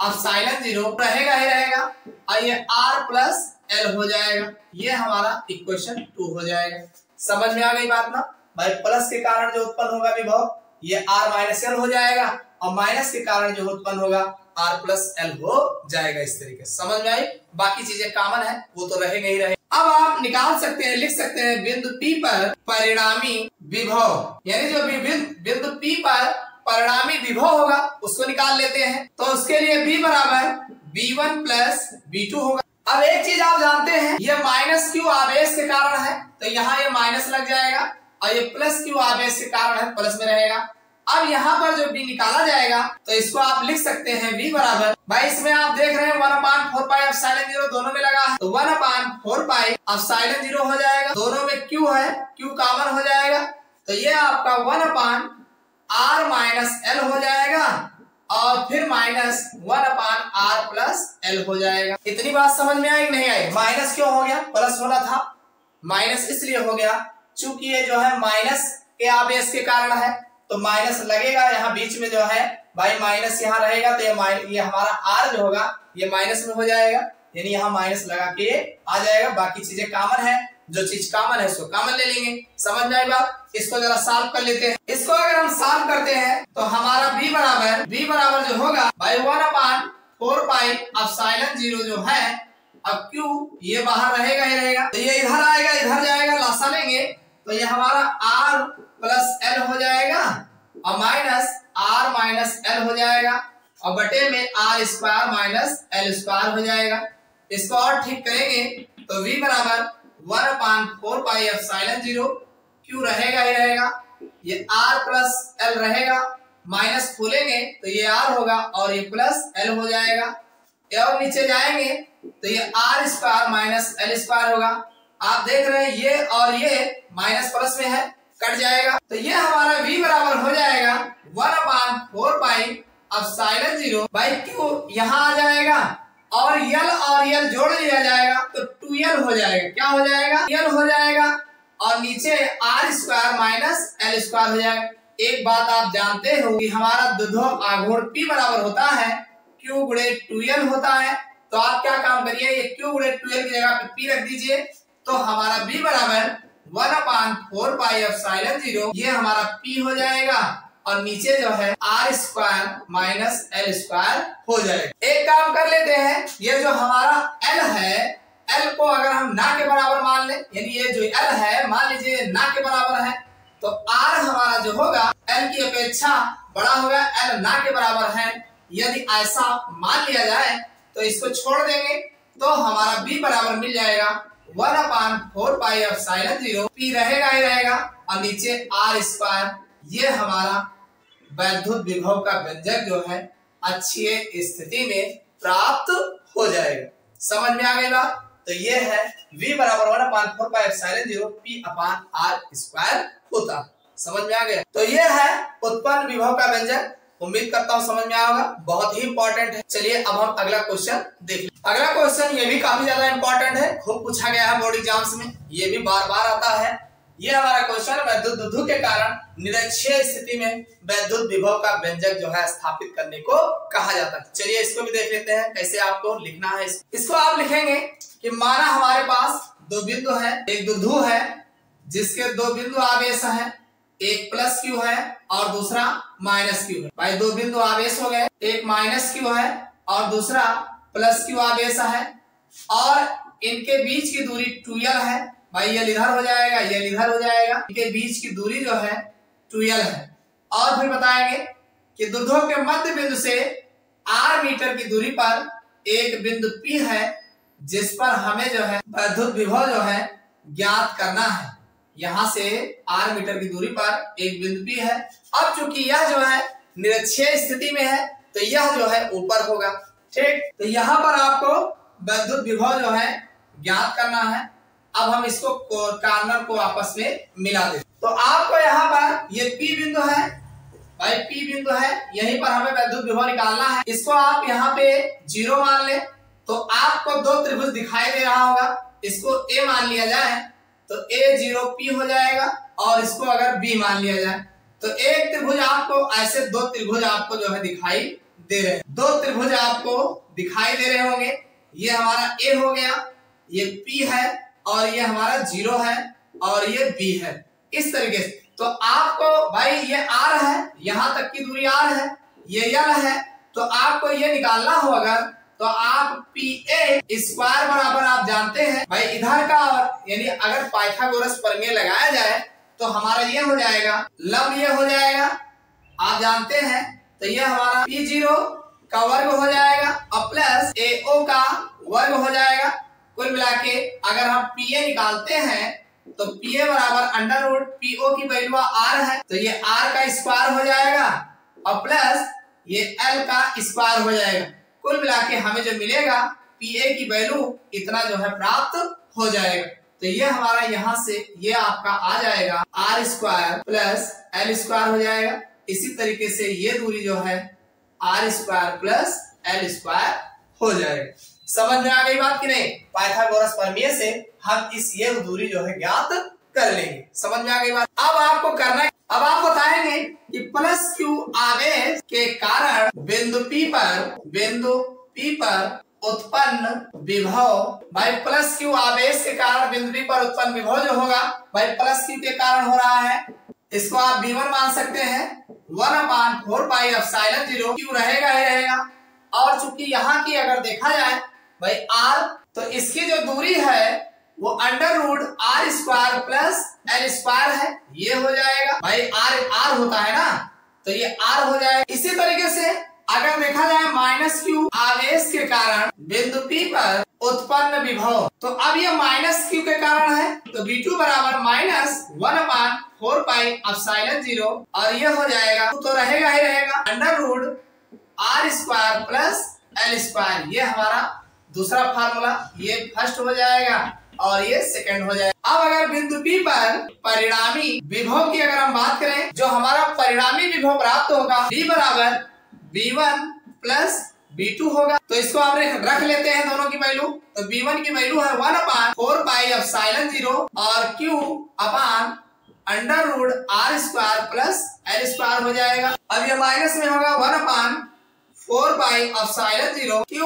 Speaker 1: एप्सिलॉन 0 रहेगा ही रहेगा और ये R प्लस एल हो जाएगा। ये हमारा इक्वेशन 2 हो जाएगा। समझ में आ गई बात ना भाई, प्लस के कारण जो उत्पन्न होगा विभव ये R माइनस एल हो जाएगा और माइनस के कारण जो उत्पन्न होगा R प्लस एल हो जाएगा। इस तरीके से समझ में आई। बाकी चीजें कॉमन है वो तो रहेगा ही रहेगा। अब आप निकाल सकते हैं, लिख सकते हैं बिंदु P पर परिणामी विभव, यानी जो बिंदु P पर परिणामी विभव होगा उसको निकाल लेते हैं। तो उसके लिए V बराबर V1 प्लस V2 होगा। अब एक चीज आप जानते हैं, ये माइनस क्यू आवेश के कारण है तो यहाँ ये माइनस लग जाएगा और ये प्लस क्यू आवेश के कारण है प्लस में रहेगा। अब यहाँ पर जो B निकाला जाएगा तो इसको आप लिख सकते हैं V बराबर, भाई इसमें आप देख रहे हैं 1/4 पाई एप्सिलॉन 0 दोनों में लगा है तो 1/4 पाई एप्सिलॉन 0 हो जाएगा। दोनों में Q है, Q कॉमन हो जाएगा तो ये आपका 1/r माइनस एल हो जाएगा और फिर माइनस 1/r प्लस एल हो जाएगा। इतनी बात समझ में आई नहीं आई? माइनस क्यों हो गया, प्लस होना था, माइनस इसलिए हो गया चूंकि ये जो है माइनस के आवेश के कारण है तो माइनस लगेगा यहाँ बीच में जो है भाई, माइनस यहाँ रहेगा तो ये हमारा R जो होगा ये माइनस में हो जाएगा, यानी यहाँ माइनस लगा के आ जाएगा। बाकी चीजें कॉमन है, जो चीज कॉमन है उसको कॉमन ले लेंगे। समझ में आई बात? इसको जरा सॉल्व कर लेते हैं। इसको अगर हम सॉल्व करते हैं तो हमारा V बराबर जो होगा भाई 1/4 पाई एप्सिलॉन 0 जो है, अब Q ये बाहर रहेगा ही रहेगा तो ये इधर आएगा इधर जाएगा, लासा लेंगे तो ये हमारा R प्लस एल हो जाएगा और माइनस R माइनस एल हो जाएगा और बटे में R square minus L square हो जाएगा। इसको और ठीक करेंगे तो V बराबर 1/4 पाई एप्सिलॉन 0 Q रहेगा ही रहेगा, ये R प्लस एल रहेगा, माइनस खोलेंगे तो ये R होगा और ये प्लस एल हो जाएगा। और नीचे जाएंगे तो ये R square minus L square होगा। आप देख रहे हैं ये और ये माइनस प्लस में है, कट जाएगा तो ये हमारा V बराबर हो जाएगा 1/4 पाई एप्सिलॉन 0 बाई Q यहाँ आ जाएगा और यल जोड़ लिया जाएगा तो 2l हो जाएगा। क्या हो जाएगा? l हो जाएगा और नीचे r square minus l square हो जाएगा। एक बात आप जानते हो कि हमारा द्विध्रुव आघूर्ण P बराबर होता है Q गुणे 2l होता है। तो आप क्या काम करिए, ये Q गुणे 2l की जगह पे P रख दीजिए तो हमारा B बराबर 1/4 पाई एप्सिलॉन 0 ये हमारा P हो जाएगा और नीचे जो है r square minus l square हो जाएगा। एक काम कर लेते हैं, ये जो हमारा l है, l को अगर हम ना के बराबर मान ले, यानी ये जो l है मान लीजिए ना के बराबर है, तो r हमारा जो होगा l की अपेक्षा बड़ा होगा, l ना के बराबर है। यदि ऐसा मान लिया जाए तो इसको छोड़ देंगे तो हमारा b बराबर मिल जाएगा 1/4 पाई एप्सिलॉन 0, P रहेगा ही रहेगा और नीचे r स्क्वायर। ये हमारा वैद्युत विभव का व्यंजक जो है अच्छी स्थिति में प्राप्त हो जाएगा। समझ में आ गई बात? तो ये है V बराबर 1/4 पाई एप्सिलॉन 0 P अपान r स्क्वायर होता है। समझ में आ गया? तो ये है उत्पन्न विभव का व्यंजक। उम्मीद करता हूँ समझ में आया होगा, बहुत ही इंपॉर्टेंट है। चलिए अब हम अगला क्वेश्चन देख लें। अगला क्वेश्चन ये भी काफी ज्यादा इंपॉर्टेंट है, खूब पूछा गया है बोर्ड एग्जाम्स में, ये भी बार बार आता है। ये हमारा क्वेश्चन वैद्युत द्विध्रुव के कारण निरक्षीय स्थिति में वैद्युत विभव का व्यंजक जो है स्थापित करने को कहा जाता है। चलिए इसको भी देख लेते हैं कैसे आपको लिखना है। इसको आप लिखेंगे कि माना हमारे पास दो बिंदु है, एक द्विध्रुव है जिसके दो बिंदु आवेश है, एक प्लस क्यू है और दूसरा माइनस क्यू है। भाई दो बिंदु आवेश हो गए, एक माइनस क्यू है और दूसरा प्लस क्यू आवेश है और इनके बीच की दूरी 2l है। भाई ये इधर हो जाएगा, ये इधर हो जाएगा, इनके बीच की दूरी जो है 2l है। और फिर बताएंगे कि द्विध्रुव के मध्य बिंदु से r मीटर की दूरी पर एक बिंदु P है जिस पर हमें जो है वैद्युत विभव जो है ज्ञात करना है। यहाँ से r मीटर की दूरी पर एक बिंदु P है। अब चूंकि यह जो है निरक्षीय स्थिति में है तो यह जो है ऊपर होगा, ठीक। तो यहाँ पर आपको वैद्युत विभव जो है ज्ञात करना है। अब हम इसको कॉर्नर को आपस में मिला देते। तो आपको यहाँ पर ये P बिंदु है, भाई P बिंदु है, यहीं पर हमें वैद्युत विभव निकालना है। इसको आप यहाँ पे 0 मान ले तो आपको दो त्रिभुज दिखाई दे रहा होगा। इसको A मान लिया जाए तो A0P हो जाएगा और इसको अगर B मान लिया जाए तो एक त्रिभुज आपको ऐसे दो त्रिभुज आपको जो है दिखाई दे रहे हैं। दो त्रिभुज आपको दिखाई दे रहे होंगे, ये हमारा A हो गया, ये P है और ये हमारा 0 है और ये B है, इस तरीके से। तो आपको भाई ये R है, यहां तक की दूरी R है, ये L है, तो आपको ये निकालना हो अगर तो आप PA स्क्वायर बराबर आप जानते हैं भाई इधर का, और यानी अगर पाइथागोरस प्रमेय लगाया जाए तो हमारा ये हो जाएगा, लंब ये हो जाएगा, आप जानते हैं। तो ये हमारा P0 का वर्ग हो जाएगा और प्लस AO का वर्ग हो जाएगा। कुल मिला के अगर हम PA निकालते हैं तो PA बराबर अंडर रूट PO की वैल्यू R है तो ये R का स्क्वायर हो जाएगा और प्लस ये L का स्क्वायर हो जाएगा। कुल मिला के हमें जो मिलेगा PA की वैल्यू इतना जो है प्राप्त हो जाएगा। तो ये हमारा यहाँ से ये आपका आ जाएगा R square plus L square हो जाएगा। इसी तरीके से ये दूरी जो है R square plus L square हो जाएगा। समझ में आ गई बात कि नहीं? पाइथागोरस प्रमेय से हम इस ये दूरी जो है ज्ञात कर लेंगे। समझ में आ गई बात? अब आपको करना है, अब आप बताएंगे कि प्लस क्यू आवेश के कारण बिंदु P पर उत्पन्न विभव, भाई प्लस क्यू आवेश के कारण बिंदु P पर उत्पन्न विभव जो होगा भाई प्लस क्यू के कारण हो रहा है, इसको आप V1 मान सकते हैं। 1/4 पाई एप्सिलॉन 0 क्यू रहेगा ही रहेगा और चूंकि यहाँ की अगर देखा जाए भाई R, तो इसकी जो दूरी है वो under root R square plus L square है, ये हो जाएगा। भाई R होता है ना, तो ये R हो जाएगा। इसी तरीके से अगर देखा जाए माइनस क्यू आवेश के कारण बिंदु P पर उत्पन्न विभव, तो अब ये माइनस क्यू के कारण है तो V2 बराबर माइनस 1/4 पाई एप्सिलॉन 0 और ये हो जाएगा तो रहेगा ही रहेगा under root R square plus L square. ये हमारा दूसरा फार्मूला, ये फर्स्ट हो जाएगा और ये सेकंड हो जाएगा। अब अगर बिंदु P पर परिणामी विभव की अगर हम बात करें, जो हमारा परिणामी विभव प्राप्त होगा V बराबर V1 प्लस B2 होगा। तो इसको आप रख लेते हैं दोनों की वैल्यू। तो B1 की वैल्यू है 1/4πε0 और Q upon under root R square plus L square हो जाएगा। अब ये माइनस में होगा 1/4πε0 Q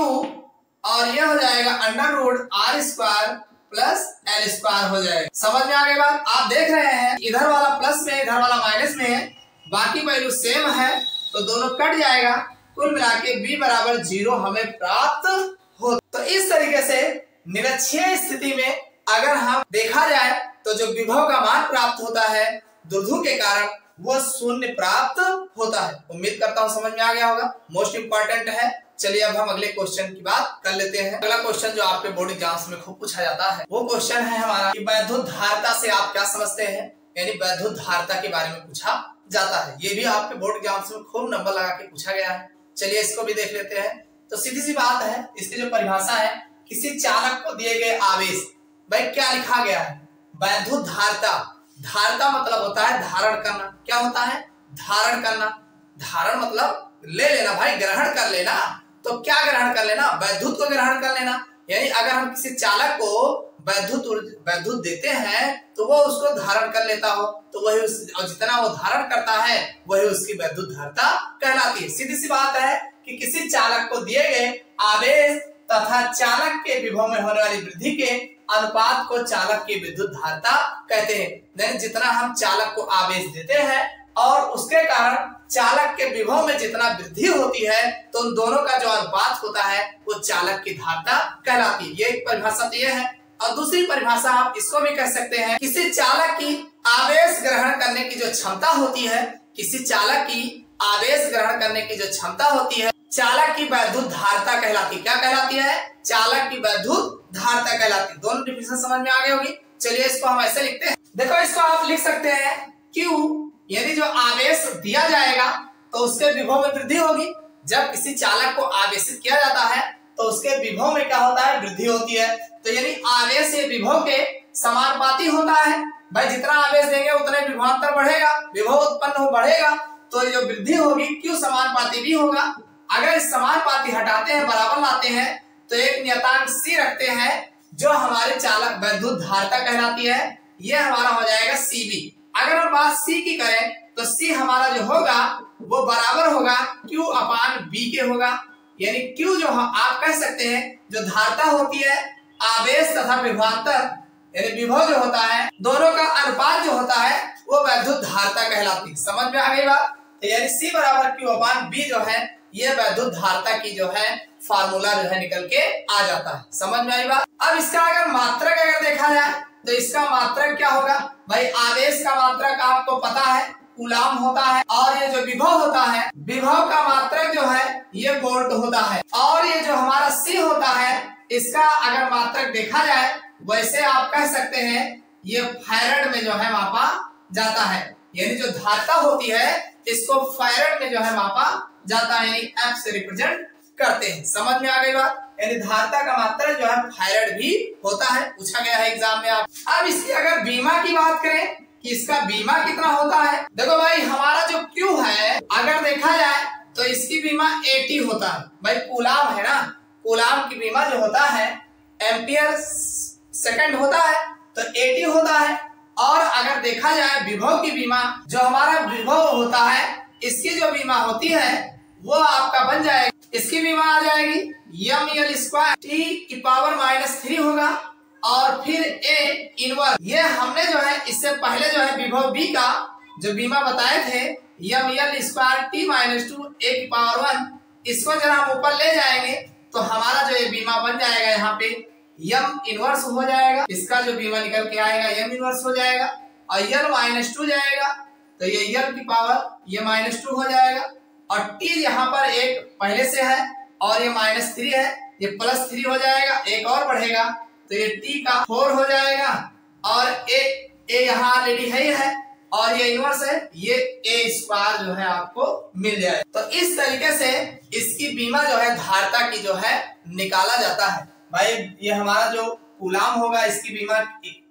Speaker 1: और ये हो जाएगा under root R square plus L square हो जाएगा। समझ में आ गई बात? आप देख रहे हैं इधर वाला प्लस में इधर वाला माइनस में है, बाकी वैल्यू सेम है तो दोनों कट जाएगा, कुल मिला के B बराबर 0 हमें प्राप्त हो। तो इस तरीके से निरक्षीय स्थिति में अगर हम देखा जाए तो जो विभव का मान प्राप्त होता है दुर्ध्रुव के कारण वो शून्य प्राप्त होता है। उम्मीद करता हूँ समझ में आ गया होगा, मोस्ट इंपॉर्टेंट है। चलिए अब हम अगले क्वेश्चन की बात कर लेते हैं। अगला क्वेश्चन जो आपके बोर्ड एग्जाम्स में खूब पूछा जाता है वो क्वेश्चन है हमारा कि वैद्युत धारिता से आप क्या समझते हैं, यानी वैद्युत धारिता के बारे में पूछा जाता है। ये भी आपके बोर्ड एग्जाम्स में खूब नंबर लगा के पूछा गया है। चलिए इसको भी देख लेते हैं। तो सीधी सी बात है, इसकी जो परिभाषा है, किसी चालक को दिए गए आवेश, भाई क्या लिखा गया है, वैद्युत धारिता। धारिता मतलब होता है धारण करना। क्या होता है? धारण करना। धारण मतलब ले लेना भाई, ग्रहण कर लेना। तो क्या ग्रहण कर लेना? वैद्युत को ग्रहण कर लेना। यानी अगर हम किसी चालक को वैद्युत देते हैं तो वो उसको धारण कर लेता हो, तो वही और जितना वो धारण करता है वही उसकी वैद्युत धारिता कहलाती है। सीधी सी बात है कि किसी चालक को दिए गए आवेश तथा चालक के विभव में होने वाली वृद्धि के अनुपात को चालक की विद्युत धारिता कहते हैं। यानी जितना हम चालक को आवेश देते हैं और उसके कारण चालक के विभव में जितना वृद्धि होती है तो उन दोनों का जो अनुपात होता है वो चालक की धारिता कहलाती है। ये एक परिभाषा तो ये है। और दूसरी परिभाषा आप इसको भी कह सकते हैं, किसी चालक की आवेश ग्रहण करने की जो क्षमता होती है, किसी चालक की आवेश ग्रहण करने की जो क्षमता होती है, चालक की वैद्युत धारिता कहलाती है। क्या कहलाती है? चालक की वैद्युत धारिता कहलाती है। दोनों डिफिनेशन समझ में आ गई होगी। चलिए इसको हम ऐसे लिखते हैं। देखो इसको आप लिख सकते हैं Q, यदि जो आवेश दिया जाएगा तो उसके विभव में वृद्धि होगी। जब किसी चालक को आवेशित किया जाता है तो उसके विभव में क्या होता है? वृद्धि होती है। तो यानी आवेश ये विभव के समानुपाती होता है। भाई जितना आवेश देंगे उतने विभवांतर बढ़ेगा, विभव उत्पन्न हो बढ़ेगा, तो जो वृद्धि होगी Q समानुपाती भी होगा। अगर इस समानुपाती हटाते हैं, बराबर लाते हैं, तो एक नियतांक C रखते हैं जो हमारे चालक वैद्युत धारिता कहलाती है। यह हमारा हो जाएगा Cb। अगर हम बात C की करें तो C हमारा जो होगा वो बराबर होगा Q अपान B के होगा। यानी Q जो आप कह सकते हैं जो धारिता होती है आवेश तथा विभवांतर, यानी विभव जो होता है, दोनों का अनुपात जो होता है वो वैद्युत धारिता कहलाती है। समझ में आ गई बात? तो यानी C बराबर Q अपान B जो है ये वैद्युत धारिता की जो है फार्मूला जो है निकल के आ जाता है। समझ में आई बात? अब इसका अगर मात्रक अगर देखा जाए तो इसका मात्रक क्या होगा? भाई आवेश का मात्रक आपको पता है कूलाम होता है, और ये जो विभव होता है, विभव का मात्रक जो है ये वोल्ट होता है, और ये जो हमारा C होता है इसका अगर मात्रक देखा जाए वैसे आप कह सकते हैं ये फैरड में जो है मापा जाता है। यानी जो धारिता होती है इसको फैरड में जो है मापा जाता है, यानी F से रिप्रेजेंट करते हैं। समझ में आ गई बात? यानी धारिता का मात्रा जो है फैरड भी होता है, पूछा गया है एग्जाम में आप। अब इसकी अगर बीमा की बात करें कि इसका बीमा कितना होता है, देखो भाई हमारा जो Q है अगर देखा जाए तो इसकी बीमा 80 होता है। भाई कूलाम है ना, कूलाम की बीमा जो होता है एम्पियर सेकंड होता है तो 80 होता है। और अगर देखा जाए विभव की बीमा, जो हमारा विभव होता है इसकी जो बीमा होती है वो आपका बन जाएगा, इसकी बीमा आ जाएगी ml स्क्वायर t की पावर -3 होगा और फिर a इनवर्स। ये हमने जो है इससे पहले जो है विभव b का जो बीमा बताए थे ml स्क्वायर t -2 a की पावर 1, इसको जरा हम ऊपर ले जाएंगे तो हमारा जो ये बीमा बन जाएगा यहाँ पे m इनवर्स हो जाएगा। इसका जो बीमा निकल के आएगा m इनवर्स हो जाएगा और l -2 जाएगा तो ये l की पावर ये -2 हो जाएगा और t यहाँ पर एक पहले से है और ये -3 है, ये +3 हो जाएगा, एक और बढ़ेगा तो ये t का 4 हो जाएगा और a यहाँ ऑलरेडी है ही है और ये इनवर्स है, ये a स्क्वायर जो है आपको मिल जाएगा। तो इस तरीके से इसकी बीमा जो है धारिता की जो है निकाला जाता है। भाई ये हमारा जो कूलाम होगा इसकी बीमा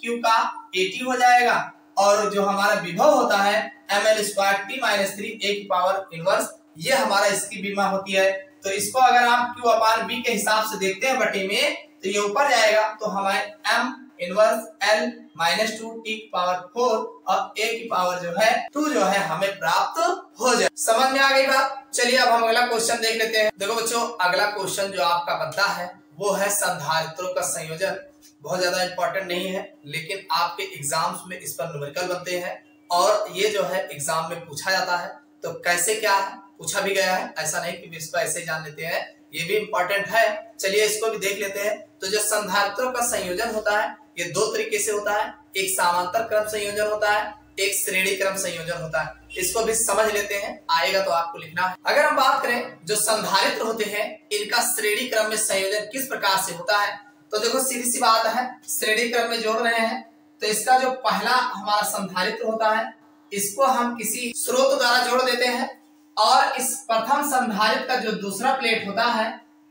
Speaker 1: Q का 80 हो जाएगा और जो हमारा विभव होता है ml स्क्वायर t -3 a की पावर इनवर्स, ये हमारा इसकी बीमा होती है। तो इसको अगर हम Q अपान V के हिसाब से देखते हैं बटे में, तो ये ऊपर जाएगा तो हमारे m inverse L minus 2 t की पावर 4 और a की पावर जो है 2 जो है हमें प्राप्त हो जाए। समझ में आ गई बात। चलिए अब हम अगला क्वेश्चन देख लेते हैं। देखो बच्चों, अगला क्वेश्चन जो आपका बनता है वो है संधारित्रों का संयोजन। बहुत ज्यादा इंपॉर्टेंट नहीं है, लेकिन आपके एग्जाम्स में इस पर न्यूमेरिकल बनते हैं और ये जो है एग्जाम में पूछा जाता है। तो कैसे क्या है पूछा भी गया है, ऐसा नहीं कि इसको ऐसे जान लेते हैं, ये भी इंपॉर्टेंट है। चलिए इसको भी देख लेते हैं। तो जो संधारित्रों का संयोजन होता है ये दो तरीके से होता है, एक समांतर क्रम संयोजन होता है, एक श्रेणी क्रम संयोजन होता है। इसको भी समझ लेते हैं, आएगा तो आपको लिखना है। अगर हम बात करें जो संधारित्र होते हैं इनका श्रेणी क्रम में संयोजन किस प्रकार से होता है, तो देखो सीधी सी बात है, श्रेणी क्रम में जोड़ रहे हैं तो इसका जो पहला हमारा संधारित्र होता है इसको हम किसी स्रोत द्वारा जोड़ देते हैं और इस प्रथम संधारित्र का जो दूसरा प्लेट होता है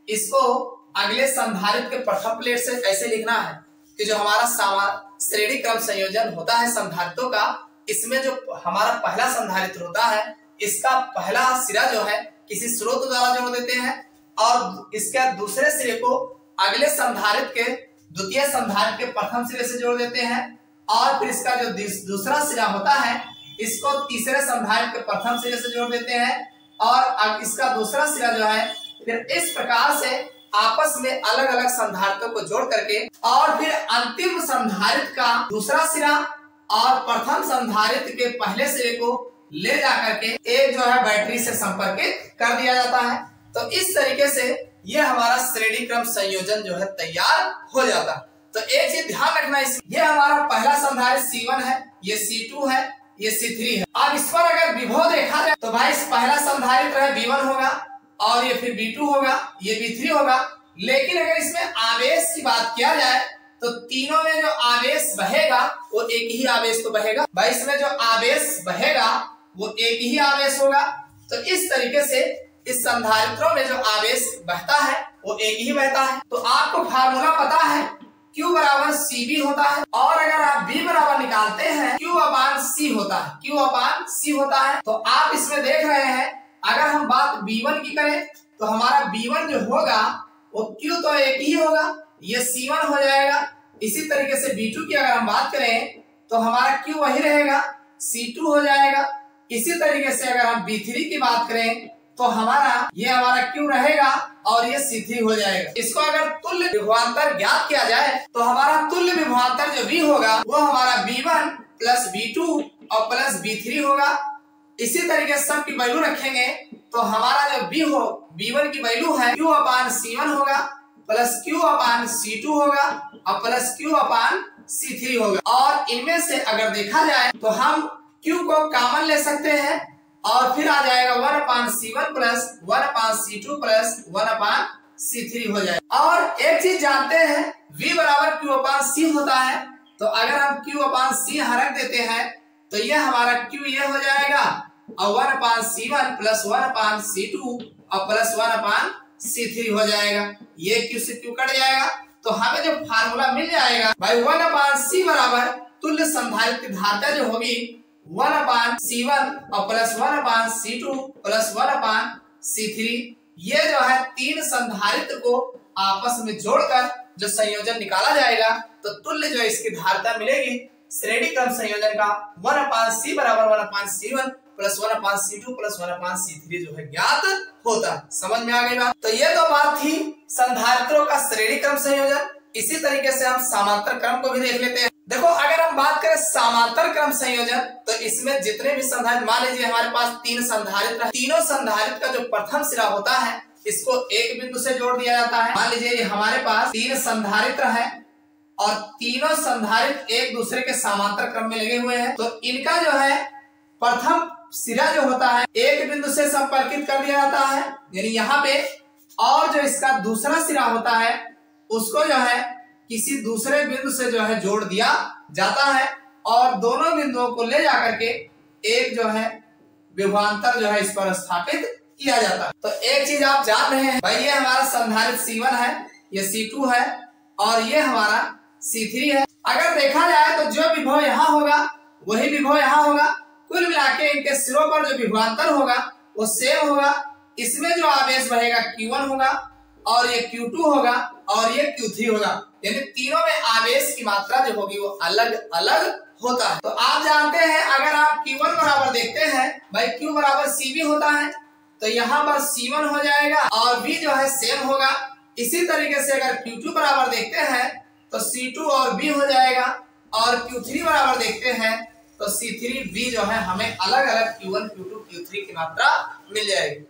Speaker 1: इसको अगले संधारित्र के प्रथम प्लेट से ऐसे लिखना है कि जो हमारा श्रेणी क्रम संयोजन होता है संधारित्रों का, इसमें जो हमारा पहला संधारित्र होता है इसका पहला सिरा जो है किसी स्रोत द्वारा जोड़ देते हैं और इसके दूसरे सिरे को अगले संधारित्र के द्वितीय संधारित्र के प्रथम सिरे से जोड़ देते हैं और फिर इसका जो दूसरा सिरा होता है इसको तीसरे संधारित्र के प्रथम सिरे से जोड़ देते हैं और अब इसका दूसरा सिरा जो है फिर इस प्रकार से आपस में अलग अलग संधारित्रों को जोड़ करके और फिर अंतिम संधारित्र का दूसरा सिरा और प्रथम संधारित्र के पहले सिरे को ले जाकर के एक जो है बैटरी से संपर्कित कर दिया जाता है। तो इस तरीके से ये हमारा श्रेणी क्रम संयोजन जो है तैयार हो जाता है। तो एक चीज ध्यान रखना, ये हमारा पहला संधारित्र C1 है, ये C2 है, ये C3 है। अब इस पर अगर विभव देखा जाए तो भाई पहला संधारित्र है V1 होगा और ये फिर V2 होगा, ये V3 होगा। लेकिन अगर इसमें आवेश की बात किया जाए तो तीनों में जो आवेश बहेगा वो एक ही आवेश तो बहेगा भाई, इसमें जो आवेश बहेगा वो एक ही आवेश होगा। तो इस तरीके से इस संधारित्रों में जो आवेश बहता है वो एक ही बहता है। तो आपको फार्मूला पता है Q बराबर CB होता है और अगर आप B बराबर निकालते हैं Q अपान C होता है, Q अपान C होता है। तो आप इसमें देख रहे हैं अगर हम बात B1 की करें तो हमारा B1 जो होगा वो Q तो एक ही होगा, ये C1 हो जाएगा। इसी तरीके से B2 की अगर हम बात करें तो हमारा Q वही रहेगा, C2 हो जाएगा। इसी तरीके से अगर हम B3 की बात करें तो ये हमारा Q रहेगा और ये C3 हो जाएगा। इसको अगर तुल्य विभवांतर ज्ञात किया जाए तो हमारा तुल्य विभवांतर जो V होगा वो हमारा B1 प्लस B2 और प्लस B3 होगा। इसी तरीके से सब की वैल्यू रखेंगे तो हमारा जो B1 की वैल्यू है Q अपान C1 होगा प्लस Q अपान C2 होगा और प्लस Q अपान C3 होगा। और इनमें से अगर देखा जाए तो हम Q को कॉमन ले सकते हैं और फिर आ जाएगा 1 अपान C1 प्लस 1 अपान C2 प्लस 1 अपान C3 हो जाएगा। और एक चीज जानते हैं V बराबर Q अपान C होता है, तो अगर हम Q अपान C यहाँ रख देते हैं तो ये हमारा Q ये हो जाएगा और 1 अपान C1 प्लस 1 अपान C2 और प्लस 1 अपान C3 हो जाएगा। ये Q से Q कट जाएगा तो हमें जो फार्मूला मिल जाएगा भाई 1 अपान C बराबर तुल्य संधारित्र की धारिता जो होगी 1 अपान C1 और प्लस 1 अपान C2 प्लस 1 अपान C3। ये जो है तीन संधारित्र को आपस में जोड़कर जो संयोजन निकाला जाएगा तो तुल्य जो इसकी धारिता मिलेगी श्रेणी क्रम संयोजन का 1 अपान C बराबर 1 अपान C1 प्लस 1 अपान C2 प्लस 1 अपान C3 जो है ज्ञात होता है। समझ में आ गई बात। तो ये तो बात थी संधारित्रों का श्रेणी क्रम संयोजन। इसी तरीके से हम समांतर क्रम को भी देख लेते हैं। देखो अगर हम बात करें समांतर क्रम संयोजन तो इसमें जितने भी संधारित्र, मान लीजिए हमारे पास तीन संधारित्र है, तीनों संधारित्र का जो प्रथम सिरा होता है इसको एक बिंदु से जोड़ दिया जाता है। मान लीजिए हमारे पास तीन संधारित्र है और तीनों संधारित्र एक दूसरे के समांतर क्रम में लगे हुए हैं, तो इनका जो है प्रथम सिरा जो होता है एक बिंदु से संपर्कित कर दिया जाता है यानी यहाँ पे, और जो इसका दूसरा सिरा होता है उसको जो है किसी दूसरे बिंदु से जो है जोड़ दिया जाता है और दोनों बिंदुओं को ले जाकर के एक जो है विभवांतर जो है इस पर स्थापित किया जाता है। तो एक चीज आप जान रहे हैं भाई, ये हमारा संधारित्र C1 है, ये C2 है और ये हमारा C3 है। अगर देखा जाए तो जो विभव यहाँ होगा वही विभव यहाँ होगा, कुल मिला के इनके सिरों पर जो विभवांतर होगा वो सेम होगा। इसमें जो आवेश बहेगा Q1 होगा और ये Q2 होगा और ये Q3 होगा, यानी तीनों में आवेश की मात्रा जो होगी वो अलग अलग होता है। तो आप जानते हैं अगर आप Q1 बराबर देखते हैं भाई Q बराबर CV होता है, तो यहाँ पर C1 हो जाएगा और V जो है सेम होगा। इसी तरीके से अगर Q2 बराबर देखते हैं तो C2 और V हो जाएगा और Q3 बराबर देखते हैं तो C3 V जो है हमें अलग अलग Q1 Q2 Q3 की मात्रा मिल जाएगी।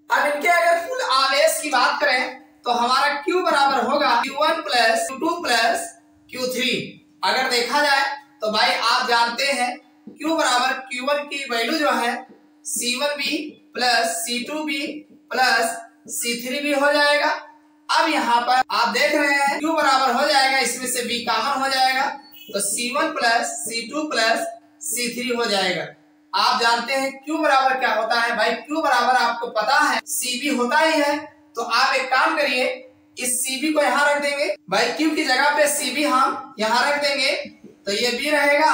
Speaker 1: अब इनके अगर कुल आवेश की बात करें तो हमारा Q बराबर होगा Q1 plus Q2 plus Q3। अगर देखा जाए तो भाई आप जानते हैं Q बराबर Q1 की वैल्यू जो है C1B plus C2B plus C3B हो जाएगा। अब यहाँ पर आप देख रहे हैं Q बराबर हो जाएगा, इसमें से B कॉमन हो जाएगा तो C1 plus C2 plus C3 हो जाएगा। आप जानते हैं Q बराबर क्या होता है भाई, Q बराबर आपको पता है CB होता ही है। तो आप एक काम करिए, इस CB को यहाँ रख देंगे भाई, Q की जगह पे CB हम यहाँ रख देंगे तो ये B रहेगा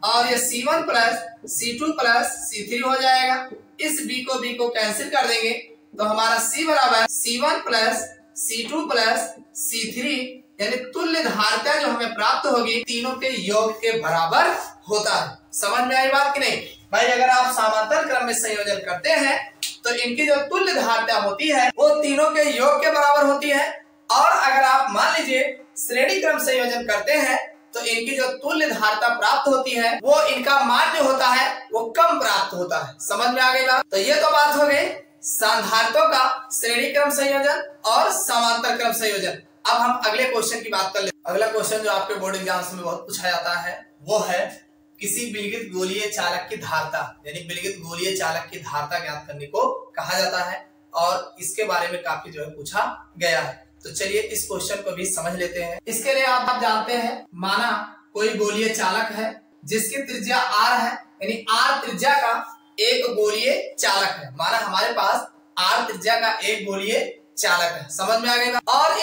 Speaker 1: और ये C1 plus C2 plus C3 हो जाएगा। इस B को कैंसिल कर देंगे तो हमारा C बराबर C1 plus C2 plus C3, यानी तुल्य धारिता जो हमें प्राप्त होगी तीनों के योग के बराबर होता है। समझ में आई बात कि नहीं भाई? अगर आप समांतर क्रम में संयोजन करते हैं तो इनकी जो तुल्य धारिता होती है वो तीनों के योग के बराबर होती है, और अगर आप मान लीजिए श्रेणी क्रम संयोजन करते हैं तो इनकी जो तुल्य धारिता प्राप्त होती है वो इनका मान जो होता है वो कम प्राप्त होता है। समझ में आ गई बात? तो ये तो बात हो गई संधारित्रों का श्रेणी क्रम संयोजन और समांतर क्रम संयोजन। अब हम अगले क्वेश्चन की बात कर ले। अगला क्वेश्चन जो आपके बोर्ड एग्जाम्स में बहुत पूछा जाता है वो है किसी विलगित गोलीय चालक की धारिता, यानी विलगित गोलीय चालक की धारिता ज्ञात करने को कहा जाता है और इसके बारे में काफी जो है पूछा गया है। तो चलिए इस क्वेश्चन को भी समझ लेते हैं। इसके लिए आप जानते हैं, माना कोई गोलीय चालक है जिसकी त्रिज्या R है, यानी R त्रिज्या का एक गोलीय चालक है। माना हमारे पास R त्रिज्या का एक गोलीय चालक है। समझ में आ गई? और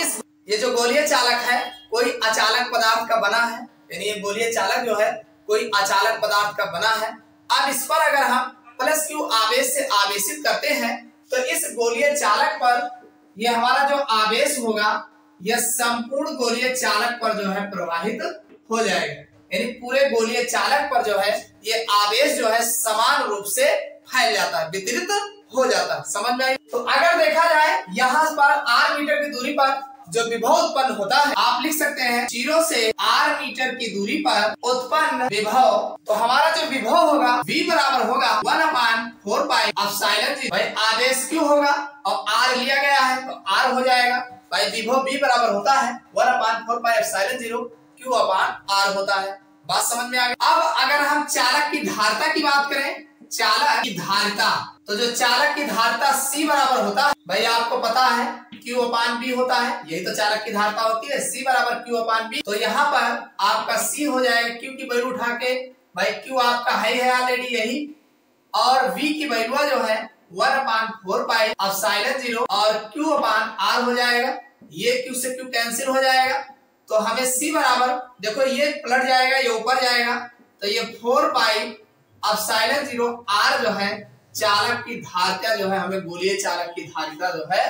Speaker 1: ये जो गोलीय चालक है कोई अचालक पदार्थ का बना है, यानी ये गोलीय चालक जो है कोई अचालक पदार्थ का बना है। अब इस पर अगर हम प्लस Q आवेश से आवेशित करते हैं तो इस गोलीय चालक पर ये हमारा जो आवेश होगा यह संपूर्ण गोलीय चालक पर जो है प्रवाहित हो जाएगा, यानी पूरे गोलीय चालक पर जो है ये आवेश जो है समान रूप से फैल जाता है, वितरित हो जाता है। समझ में आई? तो अगर देखा जाए यहाँ पर R मीटर की दूरी पर जो विभव उत्पन्न होता है आप लिख सकते हैं 0 से R मीटर की दूरी पर उत्पन्न विभव। तो हमारा जो विभव होगा V बराबर होगा 1/4 पाई एप्सिलॉन 0। भाई आवेश Q होगा और R लिया गया है तो R हो जाएगा। भाई विभव V बराबर होता है 1/4 पाई एप्सिलॉन 0 Q/R होता है। बात समझ में आ गई? अब अगर हम चालक की धारिता की बात करें, चालक की धारिता, तो जो चालक की धारिता C बराबर होता है भाई आपको पता है Q/B होता है, यही तो चालक की धारिता होती है C बराबर Q/B। तो यहाँ पर आपका C हो जाएगा Q की वैल्यू उठा के, भाई Q आपका है ऑलरेडी यही, और V की वैल्यू जो है 1/4 पाई एप्सिलॉन 0 और Q/R हो जाएगा। ये Q से Q कैंसिल हो जाएगा तो हमें C बराबर, देखो ये पलट जाएगा ये ऊपर जाएगा तो ये 4 पाई एप्सिलॉन 0 R जो है चालक की धारिता जो है हमें गोलीय चालक की धारिता जो है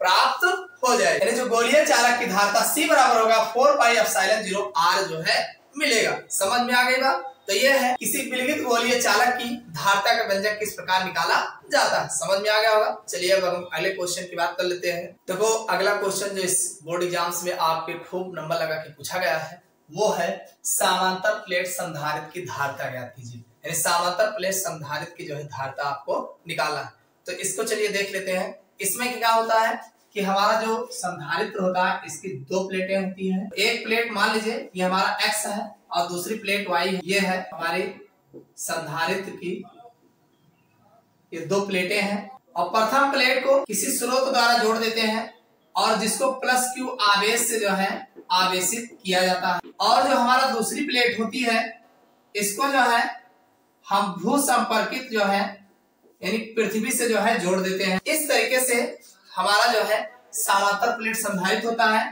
Speaker 1: प्राप्त हो जाए, यानी जो गोलीय चालक की धारिता C बराबर होगा 4 पाई एप्सिलॉन 0 R जो है मिलेगा। समझ में आ गई बात? तो ये है किसी विलगित गोलीय चालक की धारिता का व्यंजक किस प्रकार निकाला जाता है। समझ में आ गया होगा? चलिए अब हम अगले क्वेश्चन की बात कर लेते हैं। देखो अगला क्वेश्चन जो इस बोर्ड एग्जाम्स में आपके खूब नंबर लगा के पूछा गया है वो है समांतर प्लेट संधारित्र की धारिता ज्ञात कीजिए, यानी समांतर प्लेट संधारित्र की जो है धारिता आपको निकालना है। तो इसको चलिए देख लेते हैं। इसमें क्या होता है कि हमारा जो संधारित्र होता है इसकी दो प्लेटें होती हैं। एक प्लेट मान लीजिए ये हमारा X है और दूसरी प्लेट Y है। ये है हमारी संधारित्र की ये दो प्लेटें हैं और प्रथम प्लेट को किसी स्रोत द्वारा जोड़ देते हैं और जिसको प्लस Q आवेश से जो है आवेशित किया जाता है, और जो हमारा दूसरी प्लेट होती है इसको जो है हम भू संपर्कित जो है यानी पृथ्वी से जो है जोड़ देते हैं। इस तरीके से हमारा जो है समांतर प्लेट संधारित्र होता है